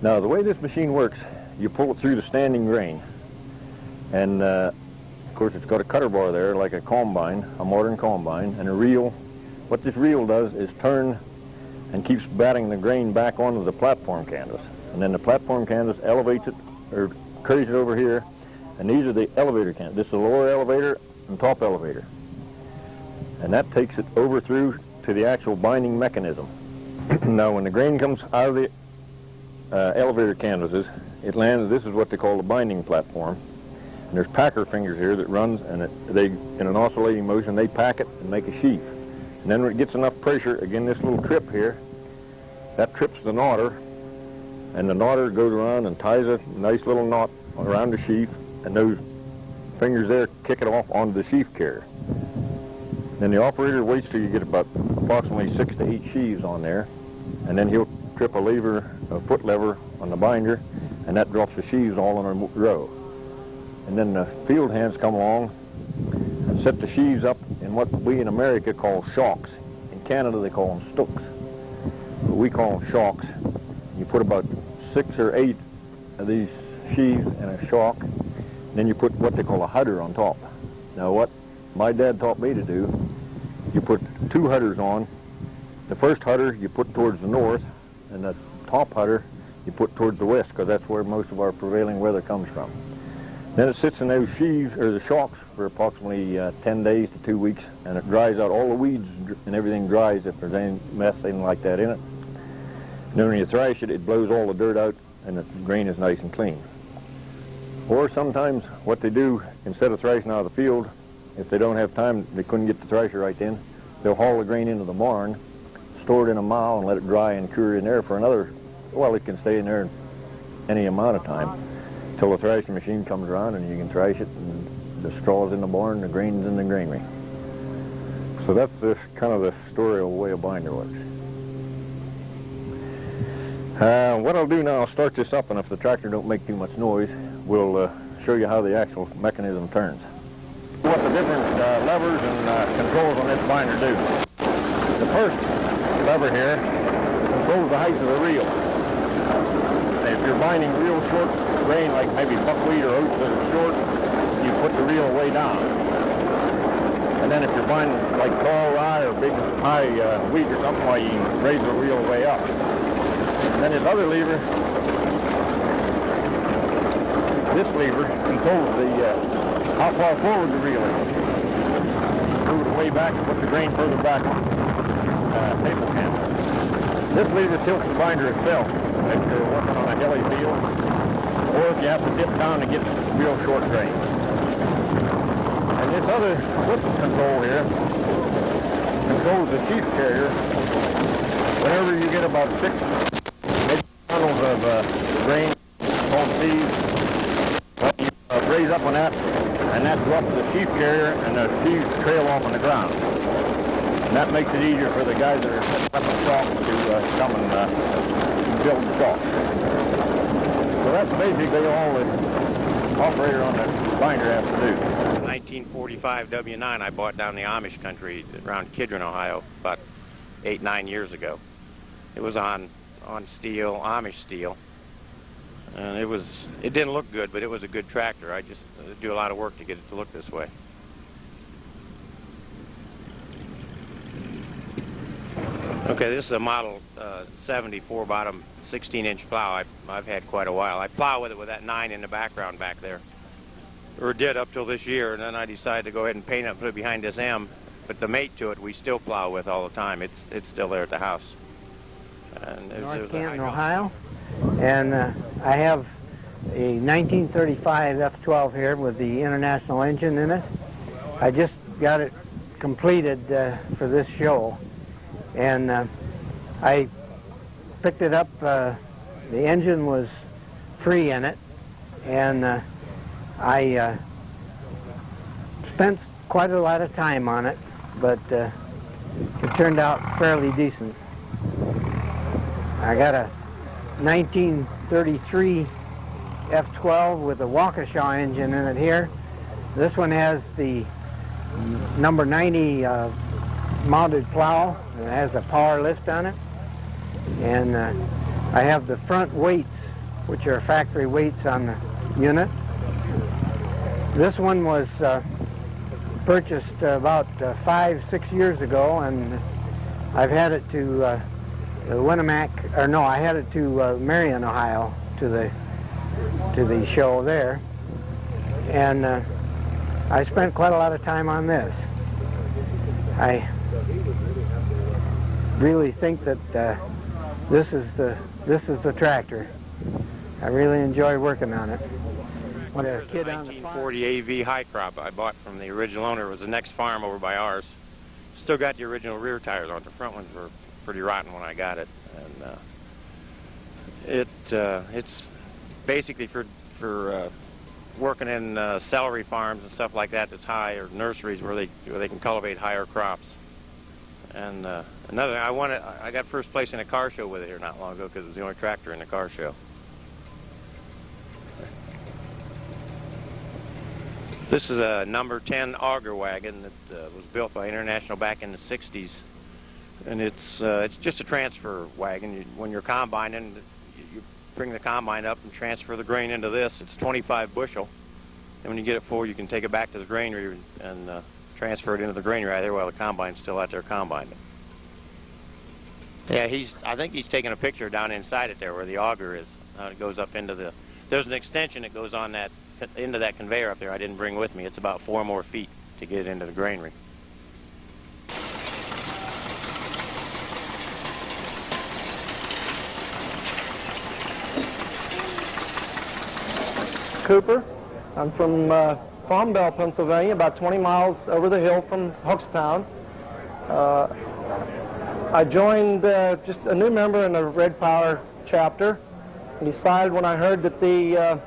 now the way this machine works, you pull it through the standing grain. And of course it's got a cutter bar there like a combine, a modern combine, and a reel. What this reel does is turn and keeps batting the grain back onto the platform canvas. And then the platform canvas elevates it, or carries it over here. And these are the elevator canvas. This is the lower elevator and top elevator. And that takes it over through to the actual binding mechanism. Now when the grain comes out of the elevator canvases, it lands, this is what they call the binding platform. And there's packer fingers here that runs, and they, in an oscillating motion, they pack it and make a sheaf. And then when it gets enough pressure, again this little trip here, that trips the knotter, and the knotter goes around and ties a nice little knot around the sheaf, and those fingers there kick it off onto the sheaf carrier. Then the operator waits till you get about approximately 6 to 8 sheaves on there, and then he'll trip a lever, a foot lever on the binder, and that drops the sheaves all in a row. And then the field hands come along and set the sheaves up in what we in America call shocks. In Canada they call them stooks, but we call them shocks. You put about 6 or 8 of these sheaves in a shock, and then you put what they call a hudder on top. Now what my dad taught me to do, you put 2 hudders on. The first hudder you put towards the north, and the top hudder you put towards the west, because that's where most of our prevailing weather comes from. Then it sits in those sheaves, or the shocks, for approximately 10 days to 2 weeks, and it dries out. All the weeds and everything dries if there's any mess, anything like that in it. And then when you thrash it, it blows all the dirt out, and the grain is nice and clean. Or sometimes what they do, instead of thrashing out of the field, if they don't have time, they couldn't get the thrasher right then, they'll haul the grain into the barn, store it in a mow, and let it dry and cure in there for another, well, it can stay in there any amount of time until the thrashing machine comes around and you can thrash it, and the straw's in the barn, the grain's in the granary. So that's kind of the story of the way a binder works. What I'll do now, I'll start this up, and if the tractor don't make too much noise, we'll show you how the actual mechanism turns. What the different levers and controls on this binder do. The first lever here controls the height of the reel. If you're binding real short grain, like maybe buckwheat or oats that are short, you put the reel way down. And then if you're binding like tall rye or big high wheat or something, like you can raise the reel way up. And then this other lever, this lever controls the how far forward the reel is. Move it way back and put the grain further back on the table canvas. This lever tilts the binder itself if you're working on a hilly field, or if you have to dip down to get real short grain. And this other foot control here controls the sheaf carrier. Whenever you get about 6 kernels of grain called seeds, you raise up on that, and that drops the sheaf carrier, and the sheaves trail off on the ground. And that makes it easier for the guys that are setting up the shop to come and build the shop. So that's basically all the operator on the binder has to do. 1945 W9 I bought down in the Amish country around Kidron, Ohio, about 8-9 years ago. It was on steel, Amish steel. And it didn't look good, but it was a good tractor. I just do a lot of work to get it to look this way. Okay, this is a model 74 bottom 16-inch plow I've had quite a while. I plow with it with that 9 in the background back there. Or did up till this year, and then I decided to go ahead and paint it and put it behind this M. But the mate to it we still plow with all the time. It's still there at the house. And North Canton, Ohio. And I have a 1935 F12 here with the International engine in it. I just got it completed for this show. And I picked it up, the engine was free in it, and I spent quite a lot of time on it, but it turned out fairly decent. I got a 1933 F12 with a Waukesha engine in it here. This one has the number 90 mounted plow. It has a power lift on it. And I have the front weights, which are factory weights on the unit. This one was purchased about 5-6 years ago, and I've had it to I had it to Marion, Ohio, to the show there, and I spent quite a lot of time on this. I really think that this is the tractor. I really enjoy working on it. When a kid on the 1940 AV high crop I bought from the original owner. It was the next farm over by ours. Still got the original rear tires on it. The front ones were pretty rotten when I got it, and it's basically for working in celery farms and stuff like that. That's high, or nurseries where they can cultivate higher crops. And another, I got first place in a car show with it here not long ago because it was the only tractor in the car show. This is a number 10 auger wagon that was built by International back in the 60s, and it's just a transfer wagon. When you're combining, you bring the combine up and transfer the grain into this. It's 25 bushel, and when you get it full, you can take it back to the granary and transfer it into the granary right there while the combine's still out there combining. Yeah, I think he's taking a picture down inside it there where the auger is. It goes up into the. There's an extension that goes on that. Into that conveyor up there I didn't bring with me. It's about 4 more feet to get it into the granary. Cooper. I'm from Farmville, Pennsylvania, about 20 miles over the hill from Hookstown. I joined just a new member in the Red Power chapter and decided when I heard that the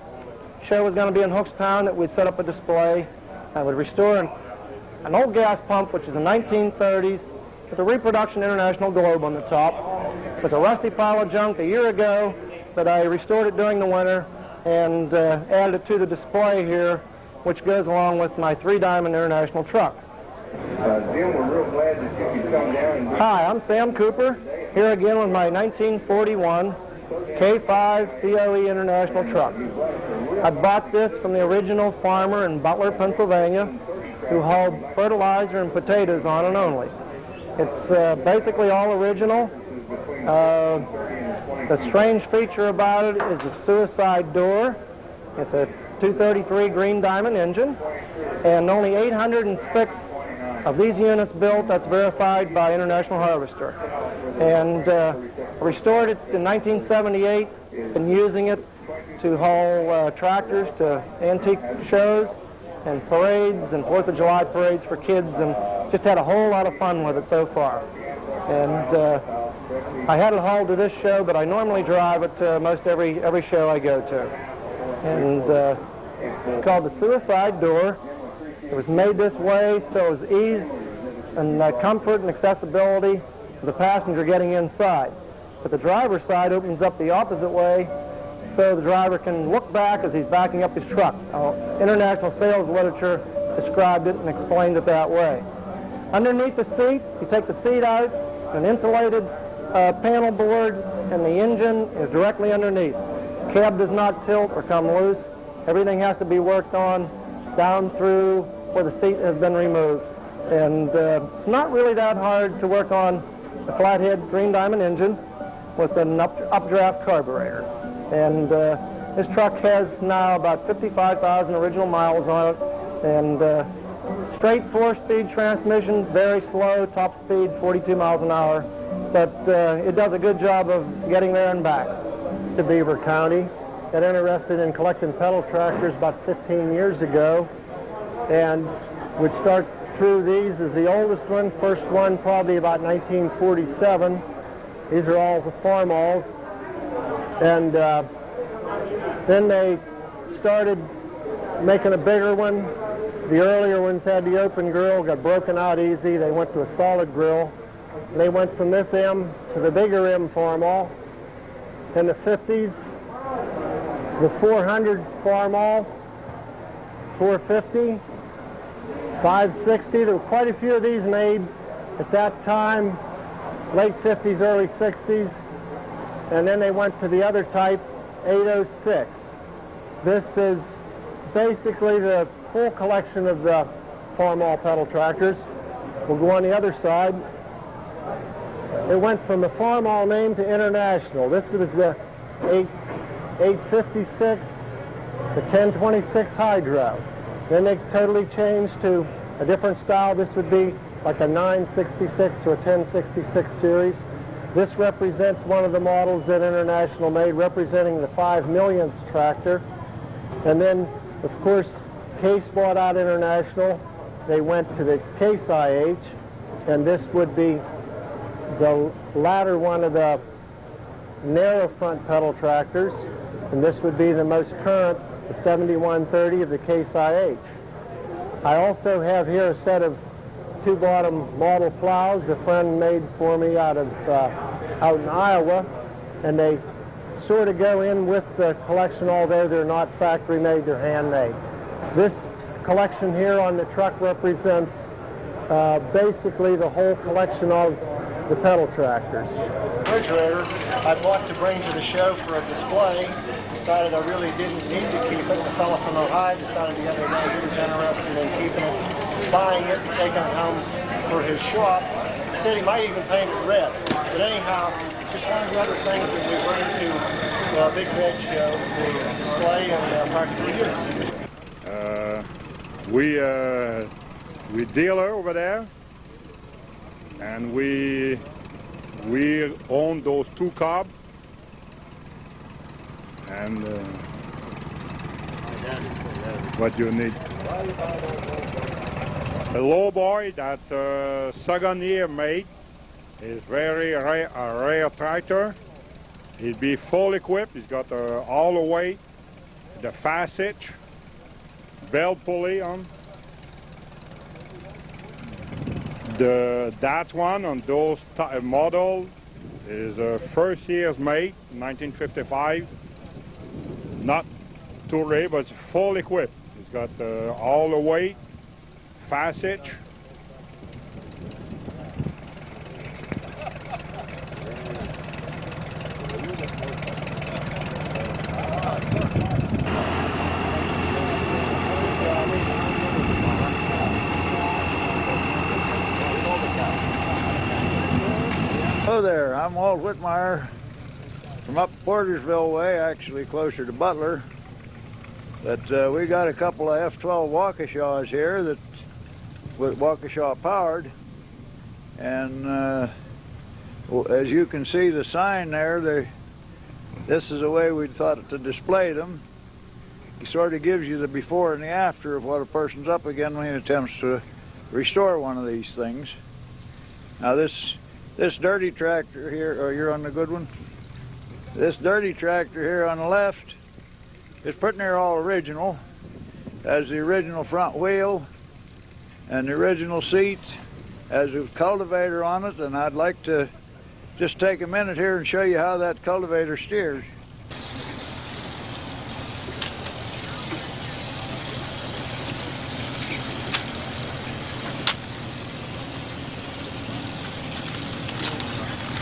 show was going to be in Hookstown that we'd set up a display. I would restore an old gas pump, which is the 1930s, with a Reproduction International globe on the top. It was a rusty pile of junk a year ago, but I restored it during the winter and added it to the display here, which goes along with my 3-diamond International truck. Jim, we're real glad that you could come down and... Hi, I'm Sam Cooper, here again with my 1941 K5 COE International truck. I bought this from the original farmer in Butler, Pennsylvania, who hauled fertilizer and potatoes on it only. It's basically all original. The strange feature about it is the suicide door. It's a 233 green diamond engine, and only 806 of these units built. That's verified by International Harvester. And restored it in 1978, been using it to haul tractors to antique shows and parades and 4th of July parades for kids, and just had a whole lot of fun with it so far. And I had it hauled to this show, but I normally drive it to most every show I go to. And it's called the Suicide Door. It was made this way so it was ease and comfort and accessibility for the passenger getting inside. But the driver's side opens up the opposite way so the driver can look back as he's backing up his truck. International sales literature described it and explained it that way. Underneath the seat, you take the seat out, an insulated panel board, and the engine is directly underneath. The cab does not tilt or come loose. Everything has to be worked on down through where the seat has been removed. And it's not really that hard to work on a flathead green diamond engine with an updraft carburetor. And this truck has now about 55,000 original miles on it, and straight 4-speed transmission, very slow, top speed 42 miles an hour, but it does a good job of getting there and back. To Beaver County, got interested in collecting pedal tractors about 15 years ago, and would start through these as the oldest one, first one probably about 1947. These are all the farmalls. And then they started making a bigger one. The earlier ones had the open grill, got broken out easy. They went to a solid grill. And they went from this M to the bigger M farmall. In the 50s, the 400 farmall, 450, 560. There were quite a few of these made at that time, late 50s, early 60s. And then they went to the other type, 806. This is basically the full collection of the Farmall pedal tractors. We'll go on the other side. It went from the Farmall name to International. This was the 856, the 1026 Hydro. Then they totally changed to a different style. This would be like a 966 or a 1066 series. This represents one of the models that International made, representing the 5 millionth tractor. And then, of course, Case bought out International. They went to the Case IH, and this would be the latter one of the narrow front pedal tractors, and this would be the most current, the 7130 of the Case IH. I also have here a set of two-bottom model plows a friend made for me out in Iowa, and they sort of go in with the collection, although they're not factory made, they're handmade. This collection here on the truck represents basically the whole collection of the pedal tractors. Refrigerator I bought to bring to the show for a display. Decided I really didn't need to keep it. The fellow from Ohio decided the other day he was interested in keeping it, buying it, and taking it home for his shop. He said he might even paint it red. But anyhow, it's just one of the other things that we bring to the Big Red Show for display and practical use. We dealer over there, and we own those two cobs, and what you need. A low boy that second year made is very rare tractor. He'd be full equipped. He's got all the weight, the fast hitch, belt pulley on. That one on those model is first year's made, 1955. Not too rare, but full equipped. It's got all the weight, fast hitch. Hello there, I'm Walt Whitmire from up Portersville way, actually closer to Butler. But we got a couple of F12 Waukeshaws here that with Waukesha powered, and as you can see the sign there, this is the way we thought to display them. It sort of gives you the before and the after of what a person's up against when he attempts to restore one of these things. Now this dirty tractor here, oh, you're on the good one? This dirty tractor here on the left is pretty near all original. Has the original front wheel and the original seat, has a cultivator on it, and I'd like to just take a minute here and show you how that cultivator steers.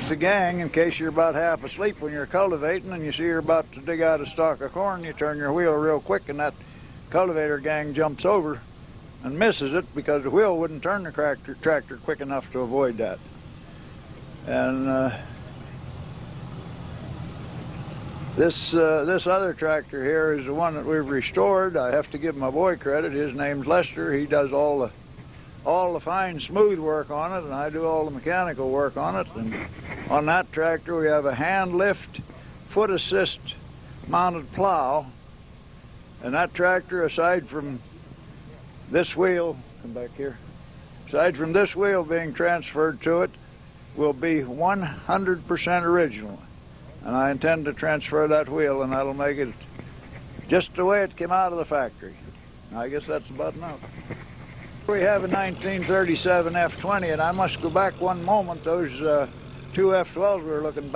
The gang, in case you're about half asleep when you're cultivating and you see you're about to dig out a stalk of corn, you turn your wheel real quick and that cultivator gang jumps over and misses it because the wheel wouldn't turn the tractor quick enough to avoid that. And this other tractor here is the one that we've restored. I have to give my boy credit. His name's Lester. He does all the fine smooth work on it, and I do all the mechanical work on it. And on that tractor we have a hand lift, foot assist mounted plow, and that tractor, aside from this wheel, come back here, aside from this wheel being transferred to it, will be 100% original. And I intend to transfer that wheel, and that'll make it just the way it came out of the factory. I guess that's about enough. We have a 1937 F20, and I must go back one moment. Those two F12s we were looking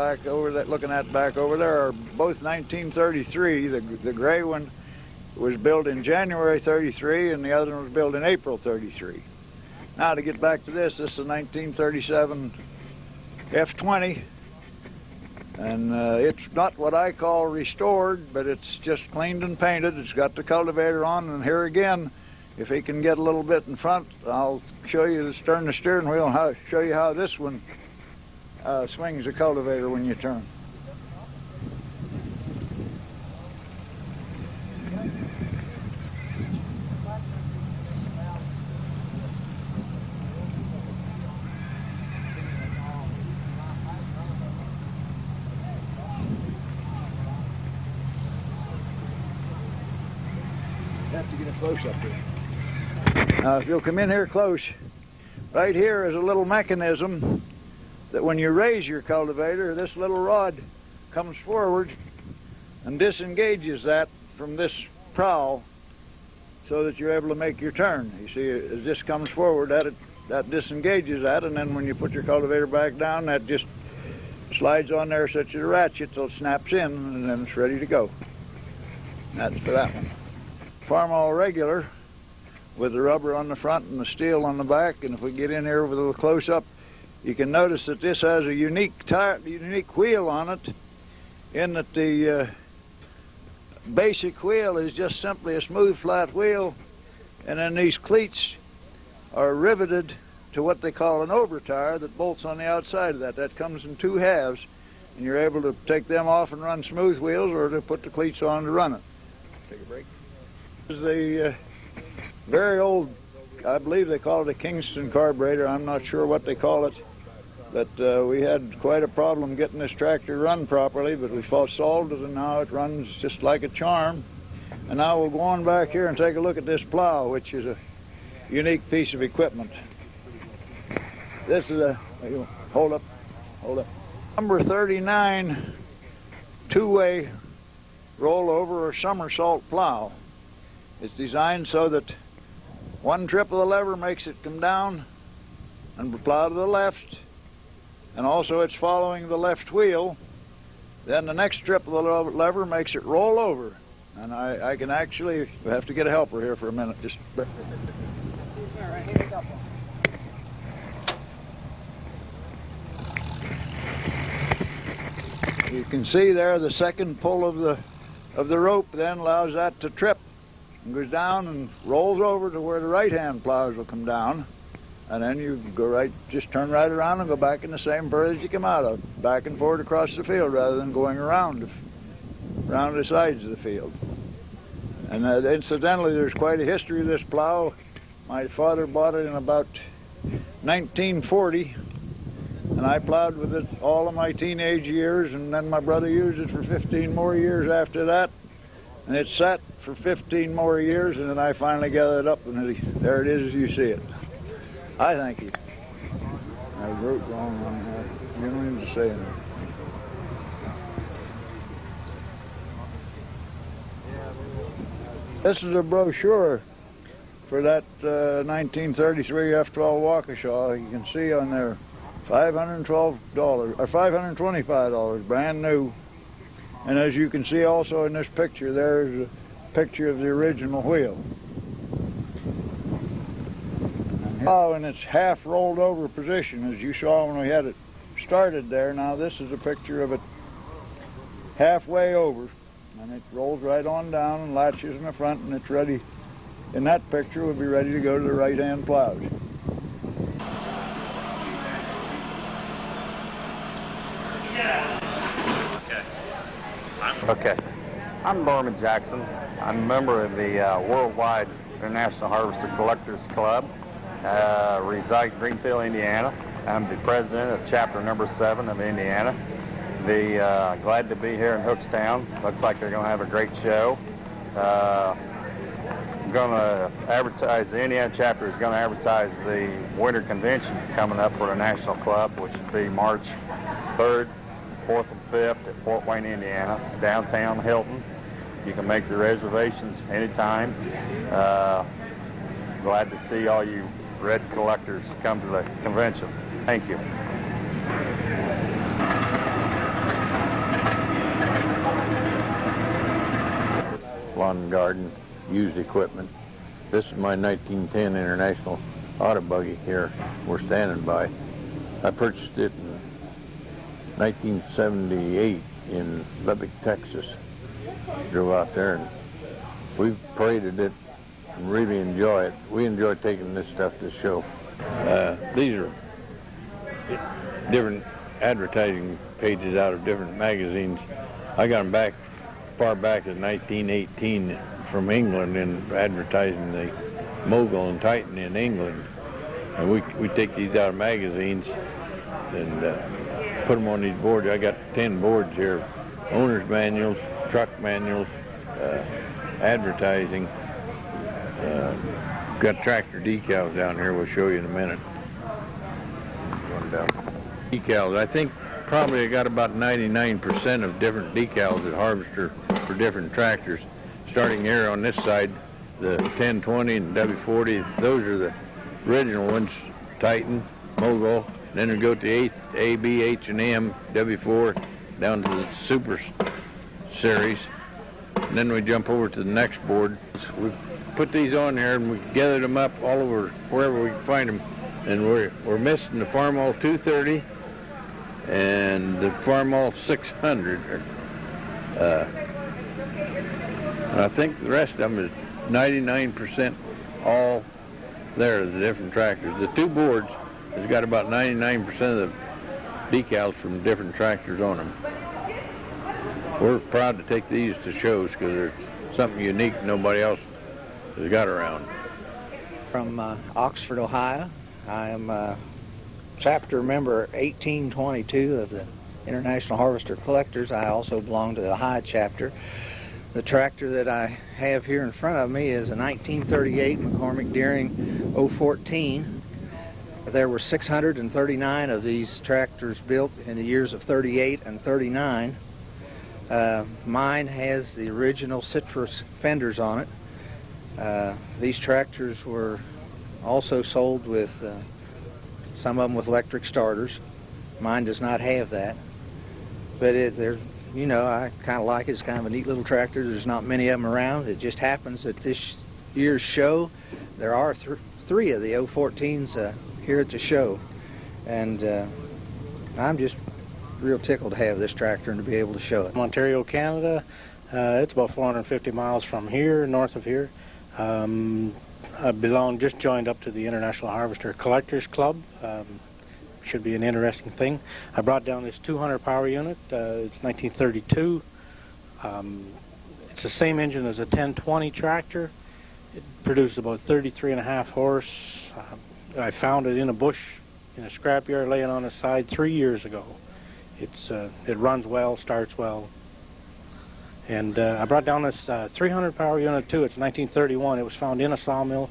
at back over there are both 1933. The gray one was built in January 33 and the other one was built in April 33. Now to get back to this is a 1937 F-20, and it's not what I call restored, but it's just cleaned and painted. It's got the cultivator on, and here again, if he can get a little bit in front, I'll show you turn the steering wheel and show you how this one swings the cultivator when you turn. Have to get it close up here. Now if you'll come in here close, right here is a little mechanism that when you raise your cultivator, this little rod comes forward and disengages that from this prow so that you're able to make your turn. You see, as this comes forward, that disengages that, and then when you put your cultivator back down, that just slides on there such a ratchet till it snaps in, and then it's ready to go. That's for that one. Farmall regular with the rubber on the front and the steel on the back, and if we get in here with a little close-up, you can notice that this has a unique wheel on it, in that the basic wheel is just simply a smooth flat wheel, and then these cleats are riveted to what they call an over tire that bolts on the outside of that. That comes in two halves, and you're able to take them off and run smooth wheels, or to put the cleats on to run it. Take a break. This is the very old, I believe they call it a Kingston carburetor. I'm not sure what they call it, but we had quite a problem getting this tractor run properly, but we solved it, and now it runs just like a charm. And now we'll go on back here and take a look at this plow, which is a unique piece of equipment. This is hold up. Number 39 two-way rollover or somersault plow. It's designed so that one trip of the lever makes it come down and plow to the left, and also it's following the left wheel. Then the next trip of the lever makes it roll over. And I can actually, we have to get a helper here for a minute. Just. You can see there the second pull of the rope then allows that to trip and goes down and rolls over to where the right-hand plows will come down, and then you go right, just turn right around and go back in the same furrow as you come out of, back and forward across the field rather than going around the sides of the field. And incidentally, there's quite a history of this plow. My father bought it in about 1940, and I plowed with it all of my teenage years, and then my brother used it for 15 more years after that. And it sat for 15 more years, and then I finally gathered it up, and there it is as you see it. I thank you. I wrote wrong on that. You don't need to say anything. This is a brochure for that 1933 F-12 Waukesha. You can see on there $512 or $525, brand new. And as you can see also in this picture, there's a picture of the original wheel. Now in its half rolled over position, as you saw when we had it started there. Now this is a picture of it halfway over, and it rolls right on down and latches in the front, and it's ready. In that picture, we'll be ready to go to the right-hand plows. Okay, I'm Norman Jackson. I'm a member of the Worldwide International Harvester Collectors Club. Reside in Greenfield, Indiana. I'm the president of chapter number 7 of Indiana. Glad to be here in Hookstown. Looks like they're going to have a great show. I'm going to advertise, the Indiana chapter is going to advertise the winter convention coming up for the National Club, which will be March 3rd, 4th, and 5th at Fort Wayne, Indiana, downtown Hilton. You can make your reservations anytime. Glad to see all you red collectors come to the convention. Thank you. Well, lawn and garden, used equipment. This is my 1910 International Auto Buggy here we're standing by. I purchased it in 1978 in Lubbock, Texas. Drove out there and we've paraded it and really enjoy it. We enjoy taking this stuff to the show. These are different advertising pages out of different magazines. I got them back far back as 1918 from England in advertising the Mogul and Titan in England. And we take these out of magazines and put them on these boards. I got 10 boards here, owner's manuals, truck manuals, advertising. Got tractor decals down here we'll show you in a minute. Decals, I think probably I got about 99% of different decals at Harvester for different tractors. Starting here on this side, the 1020 and W40, those are the original ones, Titan, Mogul. Then we go to A, B, H, and M, W4, down to the Super Series. And then we jump over to the next board. We put these on here and we gathered them up all over wherever we can find them. And we're missing the Farmall 230 and the Farmall 600. I think the rest of them is 99% all there, the different tractors. The two boards has got about 99% of the decals from different tractors on them. We're proud to take these to shows because they're something unique nobody else has got around. From Oxford, Ohio. I am chapter member 1822 of the International Harvester Collectors. I also belong to the Ohio chapter. The tractor that I have here in front of me is a 1938 McCormick Deering 014. There were 639 of these tractors built in the years of 38 and 39. Mine has the original citrus fenders on it. These tractors were also sold with some of them with electric starters. Mine does not have that, but you know, I kind of like it. It's kind of a neat little tractor. There's not many of them around. It just happens that this year's show there are three of the 014s here at the show, and I'm just real tickled to have this tractor and to be able to show it. Ontario, Canada. It's about 450 miles from here, north of here. I just joined up to the International Harvester Collectors Club. Should be an interesting thing. I brought down this 200 power unit. It's 1932. It's the same engine as a 1020 tractor. It produced about 33.5 horse. I found it in a bush in a scrapyard laying on its side 3 years ago. It runs well, starts well. And I brought down this 300 power unit too. It's 1931. It was found in a sawmill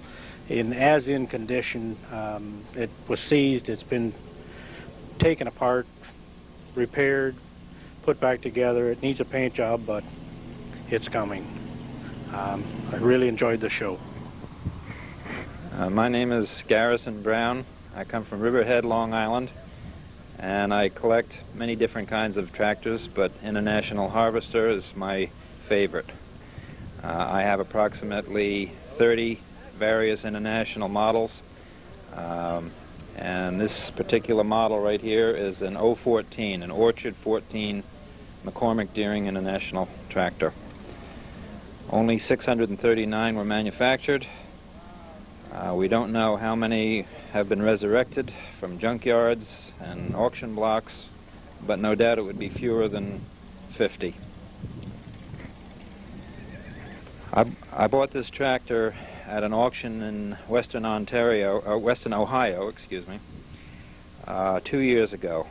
in as-in condition. It was seized. It's been taken apart, repaired, put back together. It needs a paint job, but it's coming. I really enjoyed the show. My name is Garrison Brown. I come from Riverhead, Long Island, and I collect many different kinds of tractors, but International Harvester is my favorite. I have approximately 30 various international models. And this particular model right here is an 014, an Orchard 14 McCormick Deering International tractor. Only 639 were manufactured. We don't know how many have been resurrected from junkyards and auction blocks, but no doubt it would be fewer than 50. I bought this tractor at an auction in Western Ohio, excuse me, 2 years ago,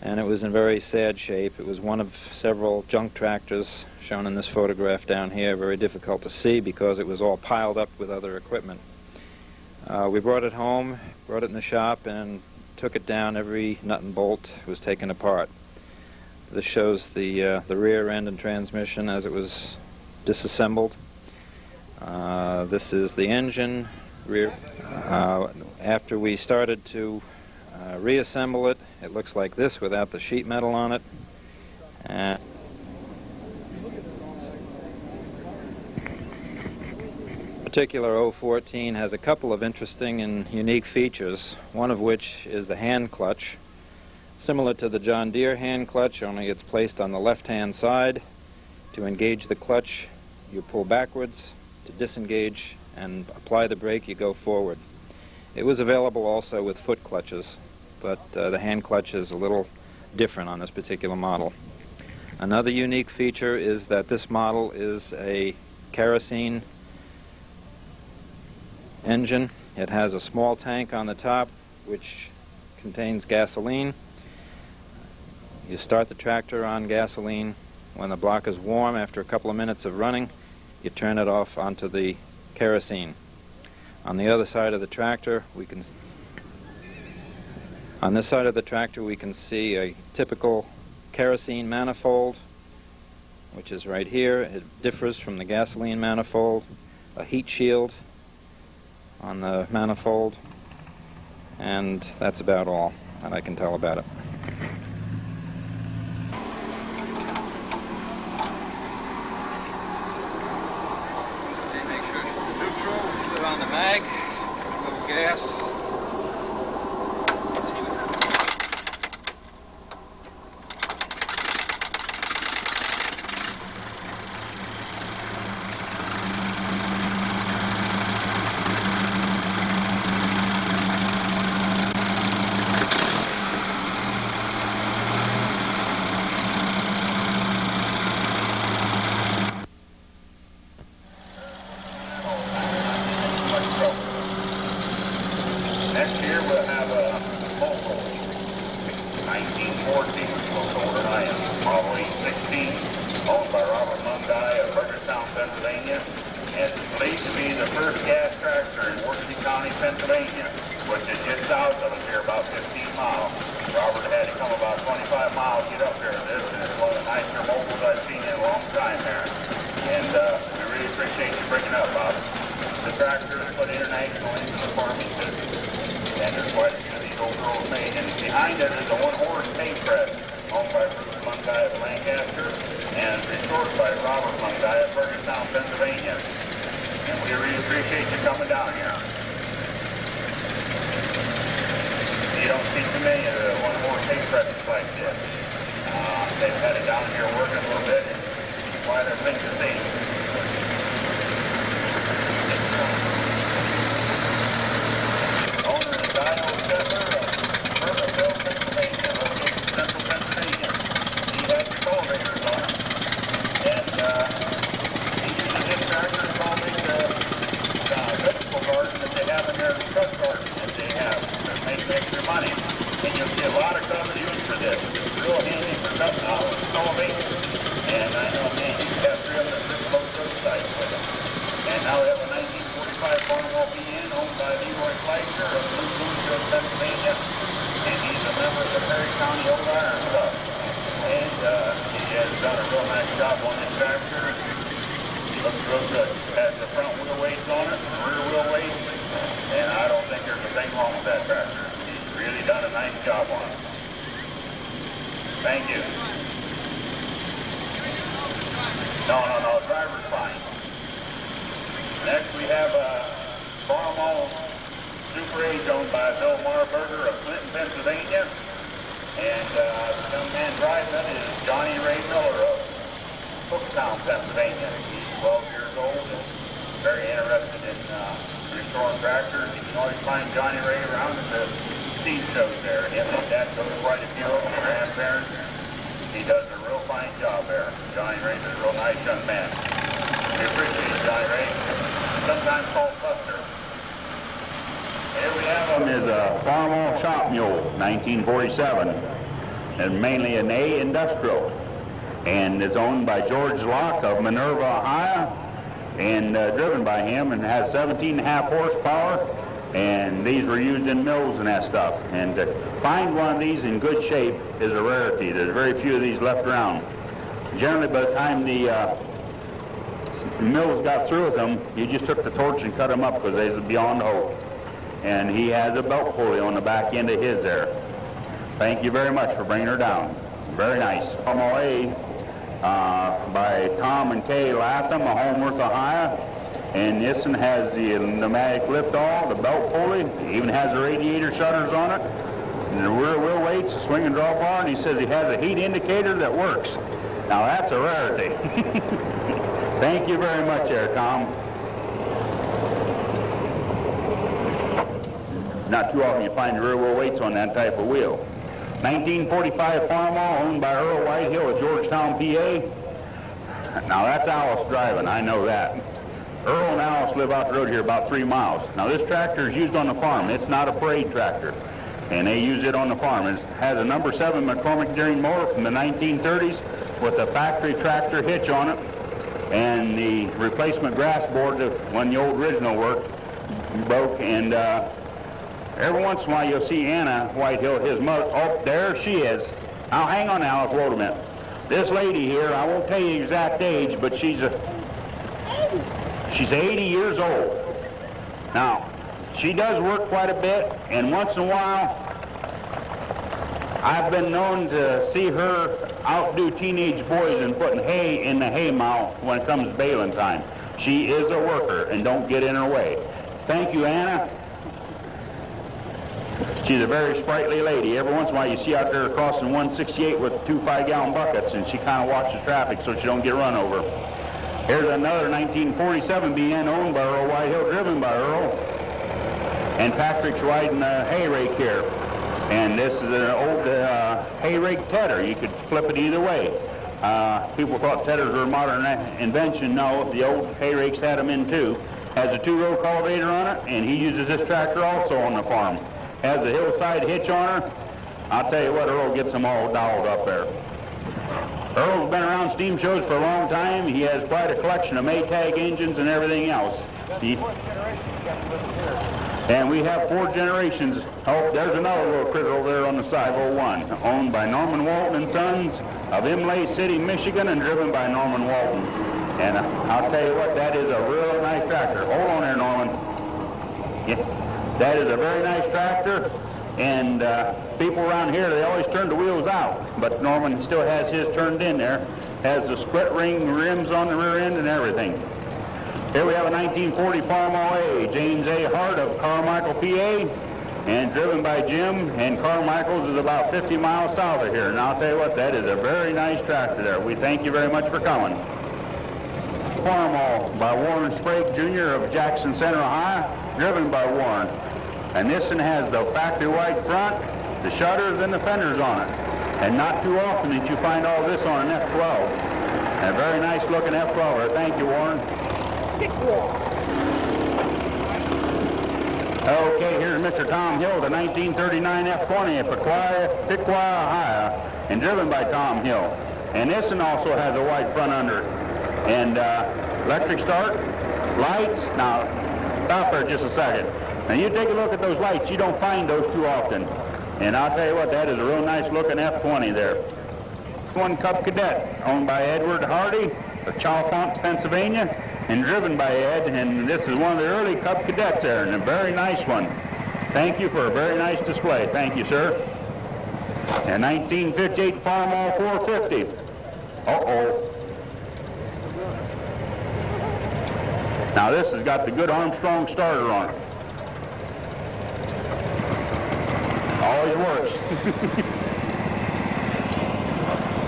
and it was in very sad shape. It was one of several junk tractors shown in this photograph down here, very difficult to see because it was all piled up with other equipment. We brought it home, brought it in the shop, and took it down. Every nut and bolt was taken apart. This shows the rear end and transmission as it was disassembled. This is the engine. After we started to reassemble it, it looks like this without the sheet metal on it. particular 014 has a couple of interesting and unique features, one of which is the hand clutch. Similar to the John Deere hand clutch, only it's placed on the left-hand side. To engage the clutch, you pull backwards. To disengage and apply the brake, you go forward. It was available also with foot clutches, but the hand clutch is a little different on this particular model. Another unique feature is that this model is a kerosene engine. It has a small tank on the top which contains gasoline. You start the tractor on gasoline. When the block is warm, after a couple of minutes of running, you turn it off onto the kerosene. On the other side of the tractor, on this side of the tractor we can see a typical kerosene manifold, which is right here. It differs from the gasoline manifold. A heat shield on the manifold, and that's about all that I can tell about it. Okay, make sure it's neutral, put it on the mag, a little gas. Next year we'll have a local 1914 locomotive Lion, Model 816, owned by Robert Mungai of Hookstown, Pennsylvania, and it's believed to be the first gas tractor in Worcester County, Pennsylvania, which is just south of us here, about 15 miles. Robert had to come about 25 miles to get up here to this, and it's one of the nicer mobiles I've seen in a long time there. And we really appreciate you bringing it up, Bob. The tractor is put international into the farming business, and there's quite a few of these old girls made. And behind it is a one-horse paint press owned by Bruce Mungai of Lancaster and restored by Robert Mungai of Hookstown, Pennsylvania. And we really appreciate you coming down here. You don't see too many of the one-horse paint presses like this. They've had it down here working a little bit, and why they're things to see. Owner is Dio Settler of Burgerville, Pennsylvania, located in central Pennsylvania. He has the cultivators on him, and he uses his tractor to cultivate the vegetable garden that they have in their truck garden that they have to make extra money. And you'll see a lot of company used for this. It's real handy for cultivating. And I know, man, you can have 3 of them at most roadsides with them. And now we have a 1945 Farmwell BN owned by Leroy Fleischer of Louisville, Pennsylvania. And he's a member of the Perry County Old Iron Club. And he has done a real nice job on this tractor. He looks real good. It has the front wheel weights on it, the rear wheel weights. And I don't think there's a thing wrong with that tractor. He's really done a nice job on it. Thank you. No, driver's fine. Next we have a Farmall Super 8 owned by Bill Marburger of Clinton, Pennsylvania. And the young man driving it is Johnny Ray Miller of Hookstown, Pennsylvania. He's 12 years old and very interested in restoring tractors. You can always find Johnny Ray around at the seed shows there. Him and Dad go to quite a few of them, grandparents. He does a real fine job there. Johnny Ray's a real nice young man. We appreciate it, Johnny Ray. Sometimes called Buster. Here we have This is a Farmall Shop Mule, 1947, and mainly an A industrial. And it's owned by George Locke of Minerva, Ohio, and driven by him, and has 17.5 horsepower. And these were used in mills and that stuff. And to find one of these in good shape is a rarity. There's very few of these left around. Generally, by the time the mills got through with them, you just took the torch and cut them up because they was beyond hope. And he has a belt pulley on the back end of his there. Thank you very much for bringing her down. Very nice. Farmall A by Tom and Kay Latham of Homeworth, Ohio. And this one has the pneumatic lift-all, the belt pulley, it even has the radiator shutters on it, and the rear wheel weights, the swing and draw bar, and he says he has a heat indicator that works. Now that's a rarity. Thank you very much there, Tom. Not too often you find the rear wheel weights on that type of wheel. 1945 Farmall, owned by Earl Whitehill of Georgetown, PA. Now that's Alice driving, I know that. Earl and Alice live out the road here about 3 miles. Now this tractor is used on the farm. It's not a parade tractor. And they use it on the farm. It has a number 7 McCormick gearing motor from the 1930s with a factory tractor hitch on it and the replacement grass board when the old original worked broke. And every once in a while you'll see Anna Whitehill, his mother. Oh, there she is. Now hang on, Alice, wait a minute. This lady here, I won't tell you the exact age, but she's 80 years old. Now, she does work quite a bit, and once in a while, I've been known to see her outdo teenage boys in putting hay in the hay mow when it comes baling time. She is a worker, and don't get in her way. Thank you, Anna. She's a very sprightly lady. Every once in a while, you see out there crossing 168 with 2 5-gallon buckets, and she kind of watches traffic so she don't get run over. Here's another 1947 BN owned by Earl Whitehill, driven by Earl. And Patrick's riding a hay rake here. And this is an old hay rake tedder. You could flip it either way. People thought tedders were a modern invention. No, the old hay rakes had them in too. Has a 2-row cultivator on it, and he uses this tractor also on the farm. Has a hillside hitch on her. I'll tell you what, Earl gets them all dialed up there. Earl's been around steam shows for a long time. He has quite a collection of Maytag engines and everything else. And we have 4 generations. Oh, there's another little critter over there on the side, 01, owned by Norman Walton and Sons of Imlay City, Michigan, and driven by Norman Walton. And I'll tell you what, that is a real nice tractor. Hold on there, Norman. Yeah, that is a very nice tractor. And people around here, they always turn the wheels out. But Norman still has his turned in there. Has the split ring rims on the rear end and everything. Here we have a 1940 Farmall A, James A. Hart of Carmichael, PA, and driven by Jim. And Carmichael's is about 50 miles south of here. And I'll tell you what, that is a very nice tractor there. We thank you very much for coming. Farmall by Warren Sprague Jr. of Jackson Center, Ohio, driven by Warren. And this one has the factory white front, the shutters, and the fenders on it. And not too often that you find all this on an F12. And a very nice looking F12. Thank you, Warren. Okay, here's Mr. Tom Hill, the 1939 F20 at Piqua, Ohio, and driven by Tom Hill. And this one also has a white front under it. And electric start, lights. Now, stop there just a second. Now you take a look at those lights. You don't find those too often. And I'll tell you what, that is a real nice looking F20 there. One Cub Cadet, owned by Edward Hardy of Chalfont, Pennsylvania, and driven by Ed. And this is one of the early Cub Cadets there, and a very nice one. Thank you for a very nice display. Thank you, sir. And 1958 Farmall 450. Uh-oh. Now this has got the good Armstrong starter on it. Always works.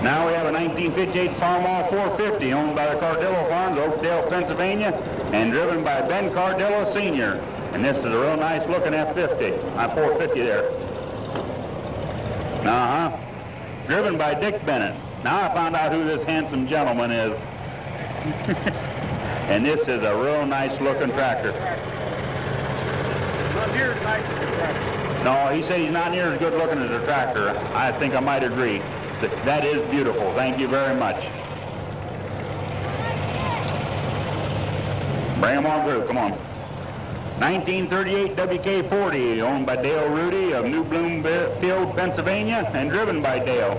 Now we have a 1958 Farmall 450 owned by the Cardillo Farms, Oakdale, Pennsylvania, and driven by Ben Cardillo Sr. And this is a real nice looking F50, 450 there. Uh-huh. Driven by Dick Bennett. Now I found out who this handsome gentleman is. And this is a real nice looking tractor. No, he said he's not near as good looking as a tractor. I think I might agree. That is beautiful. Thank you very much. Bring them on through. Come on. 1938 WK-40, owned by Dale Rudy of New Bloomfield, Pennsylvania, and driven by Dale.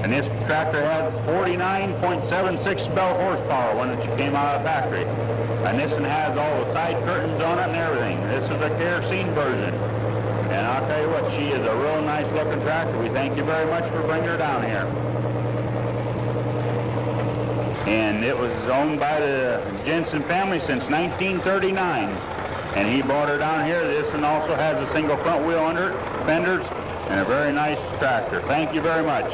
And this tractor has 49.76 bell horsepower when it came out of the factory. And this one has all the side curtains on it and everything. This is a kerosene version. And I'll tell you what, she is a real nice looking tractor. We thank you very much for bringing her down here. and it was owned by the Jensen family since 1939. And he brought her down here. This one also has a single front wheel under it, fenders, and a very nice tractor. Thank you very much.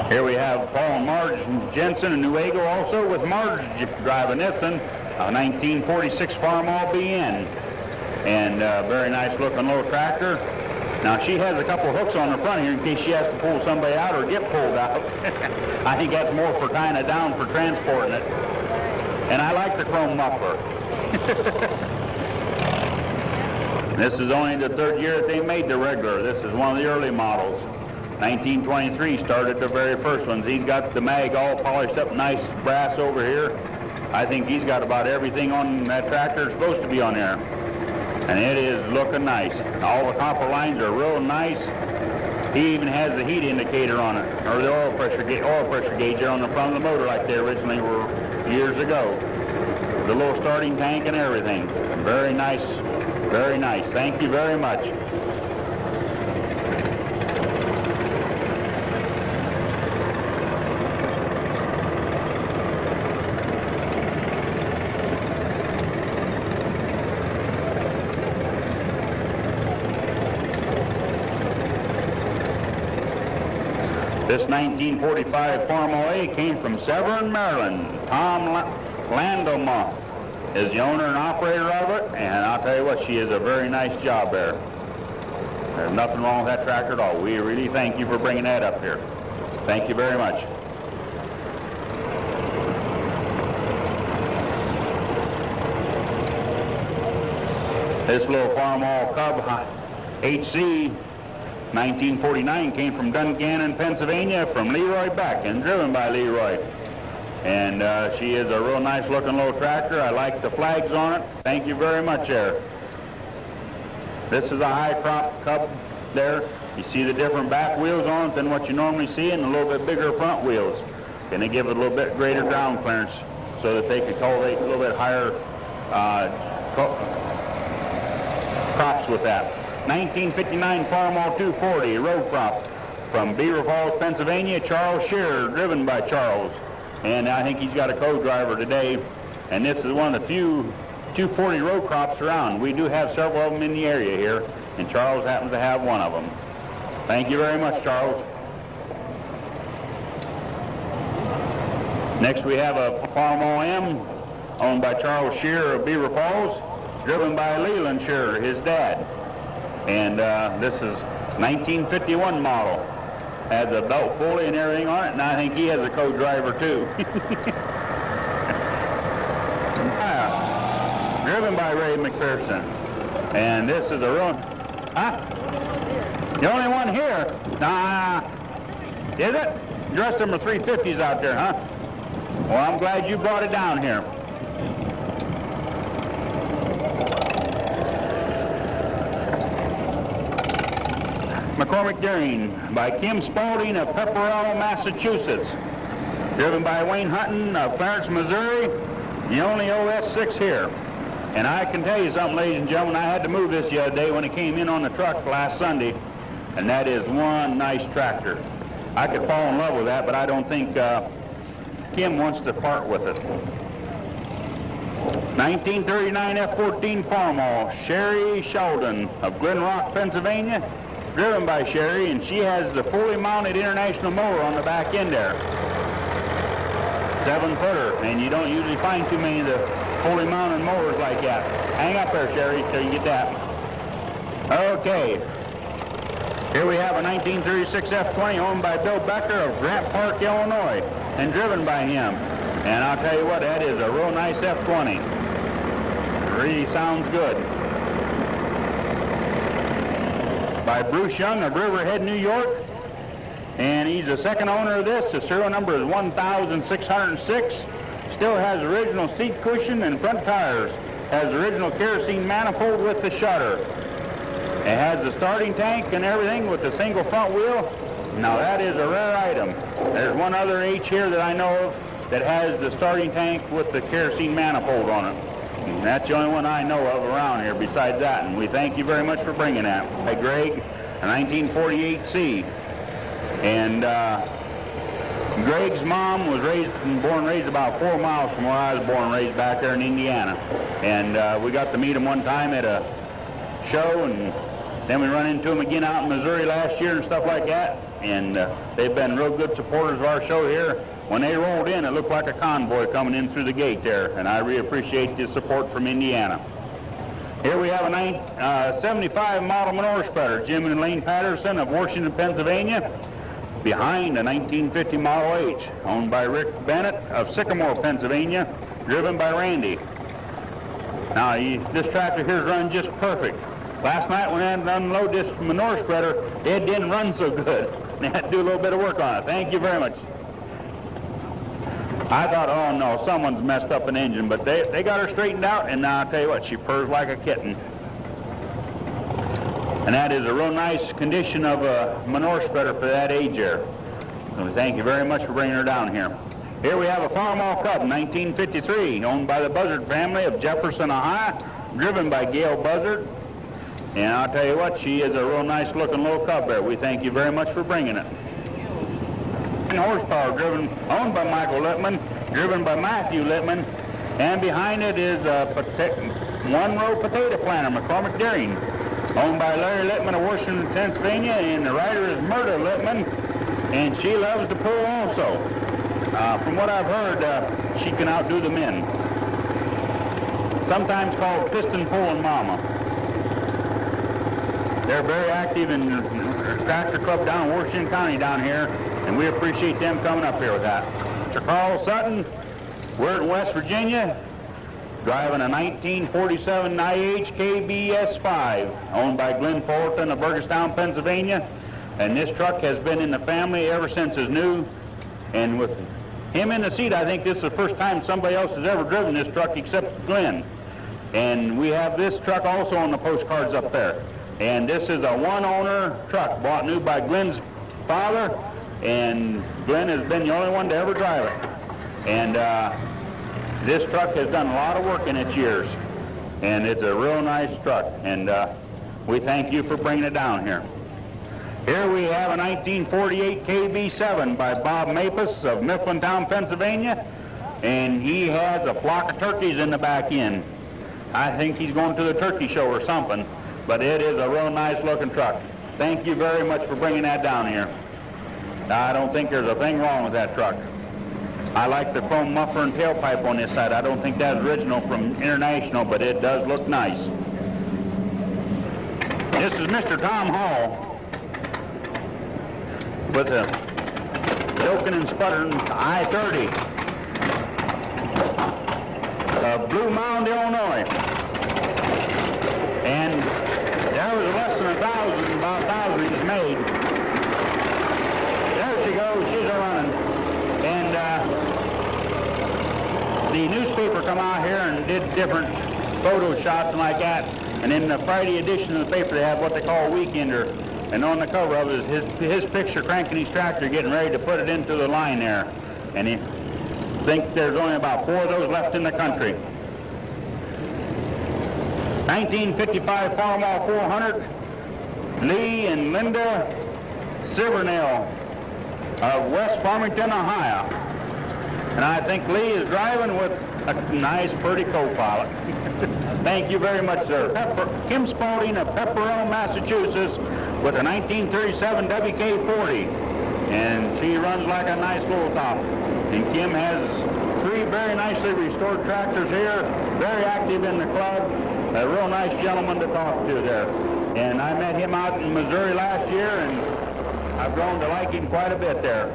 Here we have Paul and Marge Jensen in Newaygo also, with Marge driving this one, a 1946 Farmall BN. And very nice looking little tractor. Now she has a couple hooks on the front here in case she has to pull somebody out or get pulled out. I think that's more for tying it down for transporting it. And I like the chrome muffler. This is only the third year that they made the regular. This is one of the early models. 1923 started the very first ones. He's got the mag all polished up, nice brass over here. I think he's got about everything on that tractor that's supposed to be on there. And it is looking nice. All the copper lines are real nice. He even has the heat indicator on it, or the oil pressure gauge on the front of the motor like they originally were years ago. The little starting tank and everything. Very nice, very nice. Thank you very much. This 1945 Farmall A came from Severn, Maryland. Tom Landoma is the owner and operator of it, and I'll tell you what, she is a very nice job there. There's nothing wrong with that tractor at all. We really thank you for bringing that up here. Thank you very much. This little Farmall Cub HC 1949 came from Dungannon, Pennsylvania, from Leroy Beck, and driven by Leroy. And she is a real nice looking little tractor. I like the flags on it. Thank you very much there. This is a high crop Cub there. You see the different back wheels on it than what you normally see, and a little bit bigger front wheels. And they give it a little bit greater ground clearance so that they can cultivate a little bit higher crops with that. 1959 Farmall 240 row crop from Beaver Falls, Pennsylvania, Charles Shearer, driven by Charles. And I think he's got a co-driver today. And this is one of the few 240 row crops around. We do have several of them in the area here, and Charles happens to have one of them. Thank you very much, Charles. Next we have a Farmall M, owned by Charles Shearer of Beaver Falls, driven by Leland Shearer, his dad. And this is 1951 model. Has a belt pulley and everything on it, and I think he has a co-driver too. Driven by Ray McPherson. And this is a real... Huh? The only one here? Nah. Is it? The rest of them are 350s out there, huh? Well, I'm glad you brought it down here. McCormick Deering by Kim Spalding of Pepperell, Massachusetts. Driven by Wayne Hutton of Clarence, Missouri. The only OS6 here. And I can tell you something, ladies and gentlemen, I had to move this the other day when it came in on the truck last Sunday. And that is one nice tractor. I could fall in love with that, but I don't think Kim wants to part with it. 1939 F-14 Farmall, Sherry Sheldon of Glen Rock, Pennsylvania. Driven by Sherry, and she has the fully mounted international mower on the back end there. 7-footer, and you don't usually find too many of the fully mounted mowers like that. Hang up there, Sherry, till you get that. Okay. Here we have a 1936 F-20 owned by Bill Becker of Grant Park, Illinois, and driven by him. And I'll tell you what, that is a real nice F-20. Really sounds good. By Bruce Young of Riverhead, New York. And he's the second owner of this. The serial number is 1606. Still has original seat cushion and front tires. Has original kerosene manifold with the shutter. It has the starting tank and everything with the single front wheel. Now that is a rare item. There's one other H here that I know of that has the starting tank with the kerosene manifold on it. And that's the only one I know of around here besides that, and we thank you very much for bringing that. By Greg, a 1948C. And Greg's mom was born and raised about 4 miles from where I was born and raised back there in Indiana. And we got to meet them one time at a show, and then we run into them again out in Missouri last year and stuff like that. And they've been real good supporters of our show here. When they rolled in, it looked like a convoy coming in through the gate there, and I really appreciate the support from Indiana. Here we have a 75 model manure spreader, Jim and Elaine Patterson of Washington, Pennsylvania, behind a 1950 Model H, owned by Rick Bennett of Sycamore, Pennsylvania, driven by Randy. Now, this tractor here is running just perfect. Last night when I had to unload this manure spreader, it didn't run so good. They had to do a little bit of work on it. Thank you very much. I thought, oh no, someone's messed up an engine, but they got her straightened out, and now I'll tell you what, she purrs like a kitten. And that is a real nice condition of a manure spreader for that age there. So thank you very much for bringing her down here. Here we have a Farmall Cub, 1953, owned by the Buzzard family of Jefferson, Ohio, driven by Gail Buzzard. And I'll tell you what, she is a real nice looking little cub there. We thank you very much for bringing it. Horsepower, owned by Michael Littman, driven by Matthew Littman, and behind it is a one-row potato planter, McCormick Deering, owned by Larry Littman of Washington, Pennsylvania, and the rider is Murda Littman, and she loves to pull also. From what I've heard, she can outdo the men. Sometimes called piston pulling mama. They're very active in the tractor club down in Washington County down here, and we appreciate them coming up here with that. Mr. Carl Sutton, we're in West Virginia, driving a 1947 IH KBS5, owned by Glenn Fullerton of Burgestown, Pennsylvania. And this truck has been in the family ever since it's new. And with him in the seat, I think this is the first time somebody else has ever driven this truck except Glenn. And we have this truck also on the postcards up there. And this is a one-owner truck bought new by Glenn's father, and Glenn has been the only one to ever drive it. And this truck has done a lot of work in its years, and it's a real nice truck, and we thank you for bringing it down here. Here we have a 1948 KB7 by Bob Mapus of Mifflintown, Pennsylvania, and he has a flock of turkeys in the back end. I think he's going to the turkey show or something, but it is a real nice looking truck. Thank you very much for bringing that down here. Now, I don't think there's a thing wrong with that truck. I like the chrome muffler and tailpipe on this side. I don't think that's original from International, but it does look nice. This is Mr. Tom Hall with a choking and sputtering I-30 of Blue Mound, Illinois. And there was less than 1,000, about 1,000 he's made. There she goes, she's a-running. And the newspaper come out here and did different photo shots and like that. And in the Friday edition of the paper, they have what they call a weekender. And on the cover of it is his picture cranking his tractor, getting ready to put it into the line there. And he thinks there's only about 4 of those left in the country. 1955 Farmall 400, Lee and Linda Silvernail of West Farmington, Ohio. And I think Lee is driving with a nice, pretty co-pilot. Thank you very much, sir. Kim Spalding of Pepperell, Massachusetts, with a 1937 WK-40. And she runs like a nice little top. And Kim has 3 very nicely restored tractors here, very active in the club. A real nice gentleman to talk to there. And I met him out in Missouri last year, and I've grown to like him quite a bit there.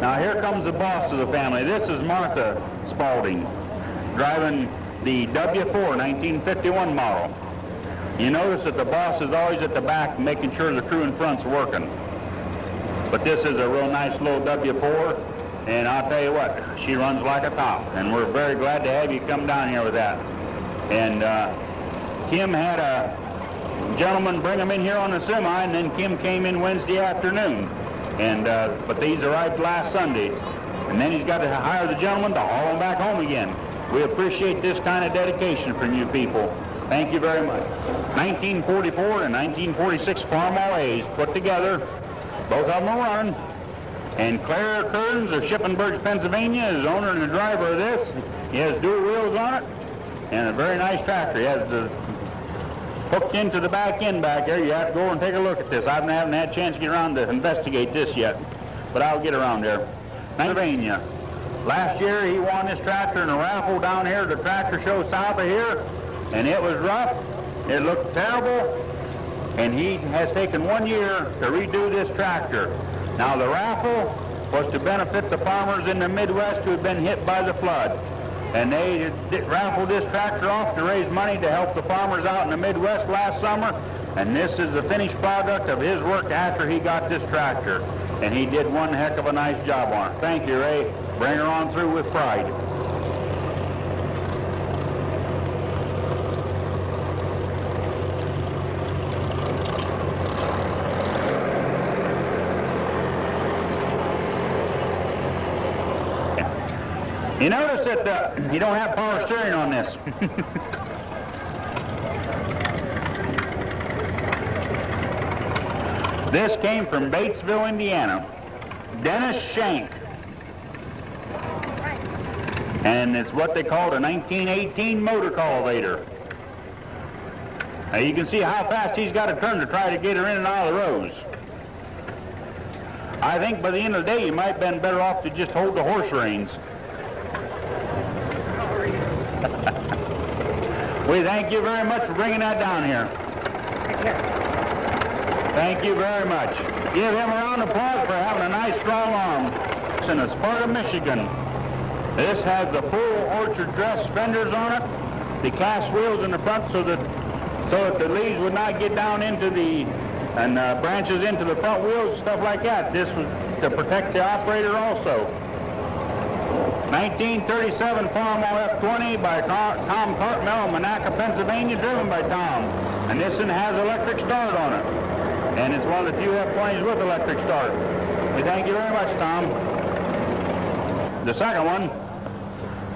Now here comes the boss of the family. This is Martha Spalding, driving the W4 1951 model. You notice that the boss is always at the back making sure the crew in front's working. But this is a real nice little W4, and I'll tell you what, she runs like a top, and we're very glad to have you come down here with that. And Kim had a gentleman bring them in here on a semi, and then Kim came in Wednesday afternoon. And but these arrived last Sunday, and then he's got to hire the gentleman to haul him back home again. We appreciate this kind of dedication from you people. Thank you very much. 1944 and 1946 Farmall A's put together. Both of them are running. And Claire Kearns of Shippensburg, Pennsylvania is the owner and the driver of this. He has dual wheels on it and a very nice tractor. He has the hooked into the back end back there. You have to go and take a look at this. I haven't had a chance to get around to investigate this yet, but I'll get around there. Pennsylvania. Last year he won this tractor in a raffle down here at the tractor show south of here, and it was rough. It looked terrible, and he has taken 1 year to redo this tractor. Now the raffle was to benefit the farmers in the Midwest who had been hit by the flood. And they raffled this tractor off to raise money to help the farmers out in the Midwest last summer. And this is the finished product of his work after he got this tractor. And he did one heck of a nice job on it. Thank you, Ray. Bring her on through with pride. You notice that you don't have power steering on this. This came from Batesville, Indiana. Dennis Shank. And it's what they called a 1918 motor cultivator. Now you can see how fast he's got to turn to try to get her in and out of the rows. I think by the end of the day you might have been better off to just hold the horse reins. We thank you very much for bringing that down here. Thank you very much. Give him a round of applause for having a nice strong arm. And it's part of Michigan. This has the full orchard dress fenders on it, the cast wheels in the front so that the leaves would not get down into the branches into the front wheels, stuff like that. This was to protect the operator also. 1937 Farmall F-20 by Tom Cartmel of Monaca, Pennsylvania, driven by Tom. And this one has electric start on it. And it's one of the few F-20s with electric start. We thank you very much, Tom. The second one,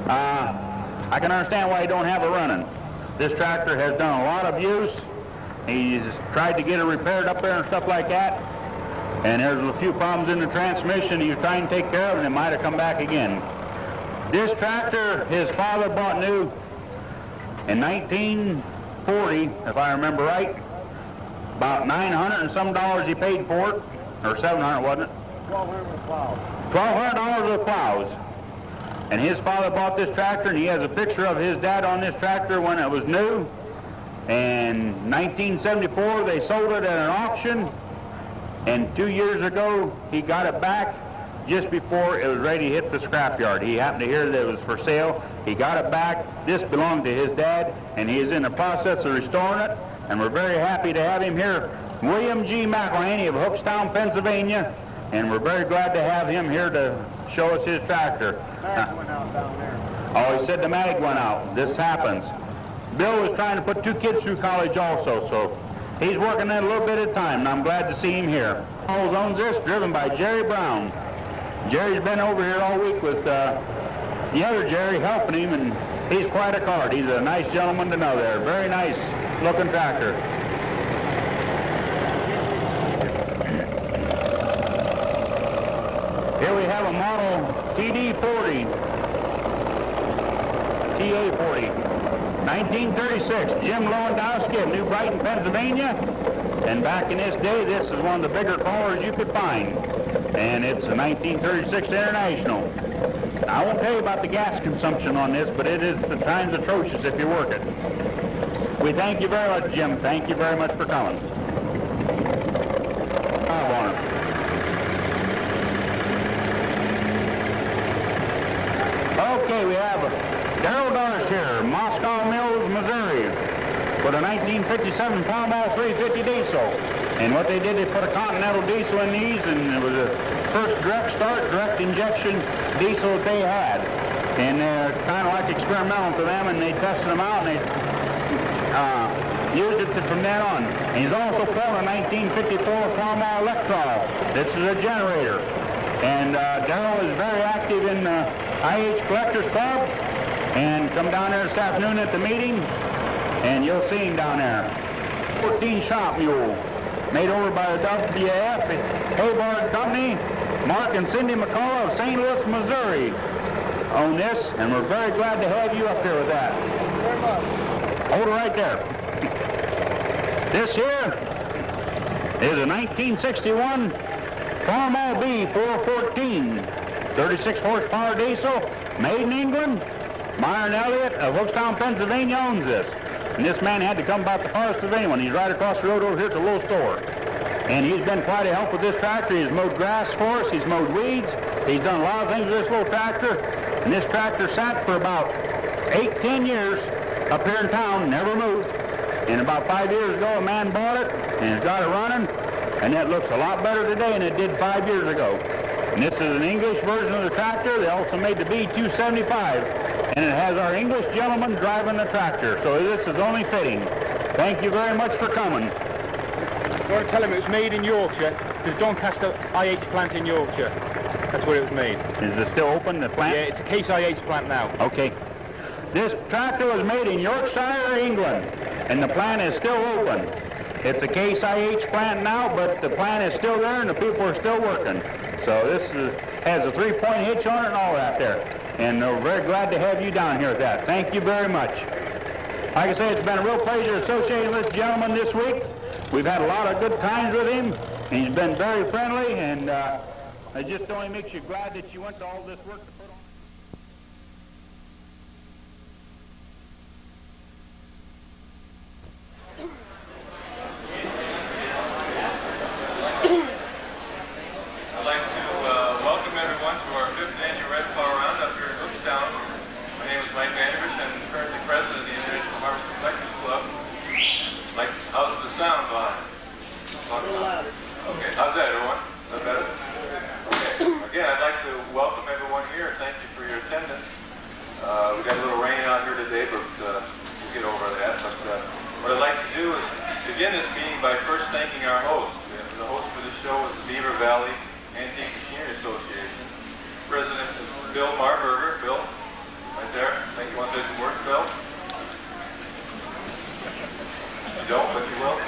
I can understand why you don't have it running. This tractor has done a lot of use. He's tried to get it repaired up there and stuff like that. And there's a few problems in the transmission he was trying to take care of, and it might have come back again. This tractor, his father bought new in 1940, if I remember right. About $900 and some he paid for it, or $700, wasn't it? $1,200 with plows. $1,200 with plows. And his father bought this tractor, and he has a picture of his dad on this tractor when it was new. And 1974, they sold it at an auction, and 2 years ago, he got it back just before it was ready to hit the scrapyard. He happened to hear that it was for sale. He got it back. This belonged to his dad, and he is in the process of restoring it, and we're very happy to have him here. William G. McElhaney of Hookstown, Pennsylvania, and we're very glad to have him here to show us his tractor. Mag went out down there. Oh, he said the mag went out. This happens. Bill was trying to put 2 kids through college also, so he's working it a little bit at a time, and I'm glad to see him here. Charles owns this, driven by Jerry Brown. Jerry's been over here all week with the other Jerry helping him, and he's quite a card. He's a nice gentleman to know there. Very nice looking tractor. Here we have a model TD40, TA40, 1936, Jim Lewandowski of New Brighton, Pennsylvania. And back in this day, this is one of the bigger cars you could find. And it's a 1936 International. I won't tell you about the gas consumption on this, but it is at times atrocious if you work it. We thank you very much, Jim. Thank you very much for coming. Okay, we have Darrell Darsh here, Moscow Mills, Missouri, with a 1957 Powerball 350 diesel. And what they did, they put a Continental diesel in these, and it was a first direct start, direct injection diesel that they had. And they're kind of like experimental to them, and they tested them out, and they used it from then on. And he's also pulling a 1954 Powerball Electron. This is a generator. And Darrell is very active in IH Collectors Club. And come down there this afternoon at the meeting, and you'll see him down there. 14 shop mule, made over by the WF Hayward Company. Mark and Cindy McCullough of St. Louis, Missouri own this, and we're very glad to have you up here with that. Hold it right there. This here is a 1961 Farmall B 414, 36 horsepower diesel, made in England. Myron Elliott of Hookstown, Pennsylvania owns this. And this man had to come about the farthest of anyone. He's right across the road over here at the little store. And he's been quite a help with this tractor. He's mowed grass for us. He's mowed weeds. He's done a lot of things with this little tractor. And this tractor sat for about 8-10 years up here in town, never moved. And about 5 years ago, a man bought it and has got it running. And it looks a lot better today than it did 5 years ago. And this is an English version of the tractor. They also made the B275. And it has our English gentleman driving the tractor. So this is only fitting. Thank you very much for coming. I want to tell him it was made in Yorkshire. The Doncaster IH plant in Yorkshire. That's where it was made. Is it still open, the plant? Yeah, it's a Case IH plant now. Okay. This tractor was made in Yorkshire, England, and the plant is still open. It's a Case IH plant now, but the plant is still there and the people are still working. So this has a 3-point hitch on it and all that there. And we're very glad to have you down here with that. Thank you very much. Like I say, it's been a real pleasure associating with this gentleman this week. We've had a lot of good times with him. He's been very friendly, and it just only makes you glad that you went to all this work to put on. I'd like to welcome everyone to our 5th annual Red Power Roundup here in Hookstown. My name is Mike Vanderbish. I'm currently president of the International Harvester Collectors Club. How's the sound on? A little louder. Okay, how's that, everyone? Is that better? Okay. Again, I'd like to welcome everyone here. Thank you for your attendance. We got a little rain out here today, but we'll get over that. But what I'd like to do is begin this meeting by first thanking our host. The host for this show is the Beaver Valley Antique Machinery Association. President is Bill Marburger. Bill, right there. Thank you. Want to say some words, Bill? You don't, but you will.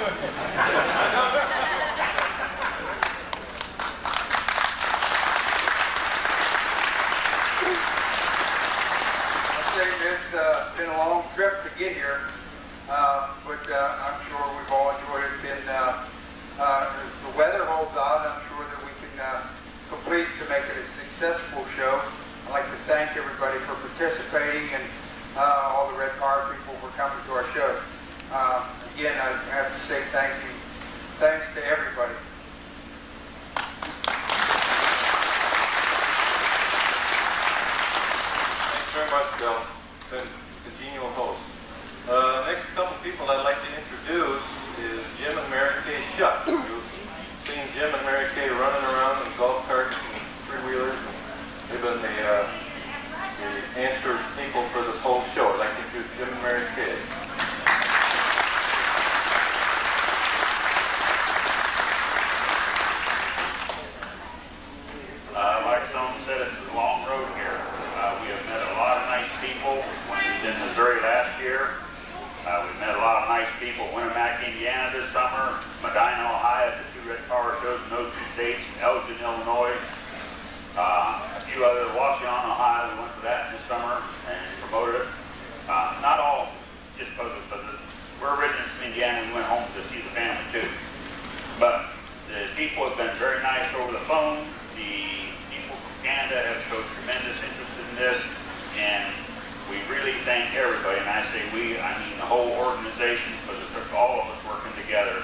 It's been a long trip to get here, but I'm sure we've all enjoyed it. The weather holds out. I'm sure that we can complete to make it a successful show. I'd like to thank everybody for participating and all the Red Power people for coming to our show. Again, I have to say thank you. Thanks to everybody. Thanks very much, Bill. Been a congenial host. Next couple people I'd like to introduce is Jim and Mary Kay Shuck. You've seen Jim and Mary Kay running around in golf carts and three-wheelers. They've been the answer people for this whole show. I'd like to introduce Jim and Mary Kay. Like Stone said, it's a long road here. We have met a lot of nice people when we did Missouri last year. We've met a lot of nice people in Winamac, Indiana this summer, Medina, Ohio, the 2 Red Power shows in those 2 states, Elgin, Illinois, a few other, Washington, Ohio, we went to that this summer and promoted it. Not all just because we're originally from Indiana, we went home to see the family too. But the people have been very nice over the phone. The people from Canada have showed tremendous interest in this, and we really thank everybody, and I say we, I mean the whole organization, because it took all of us working together,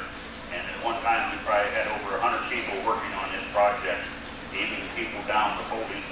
and at one time we probably had over 100 people working on this project, even the people down the holding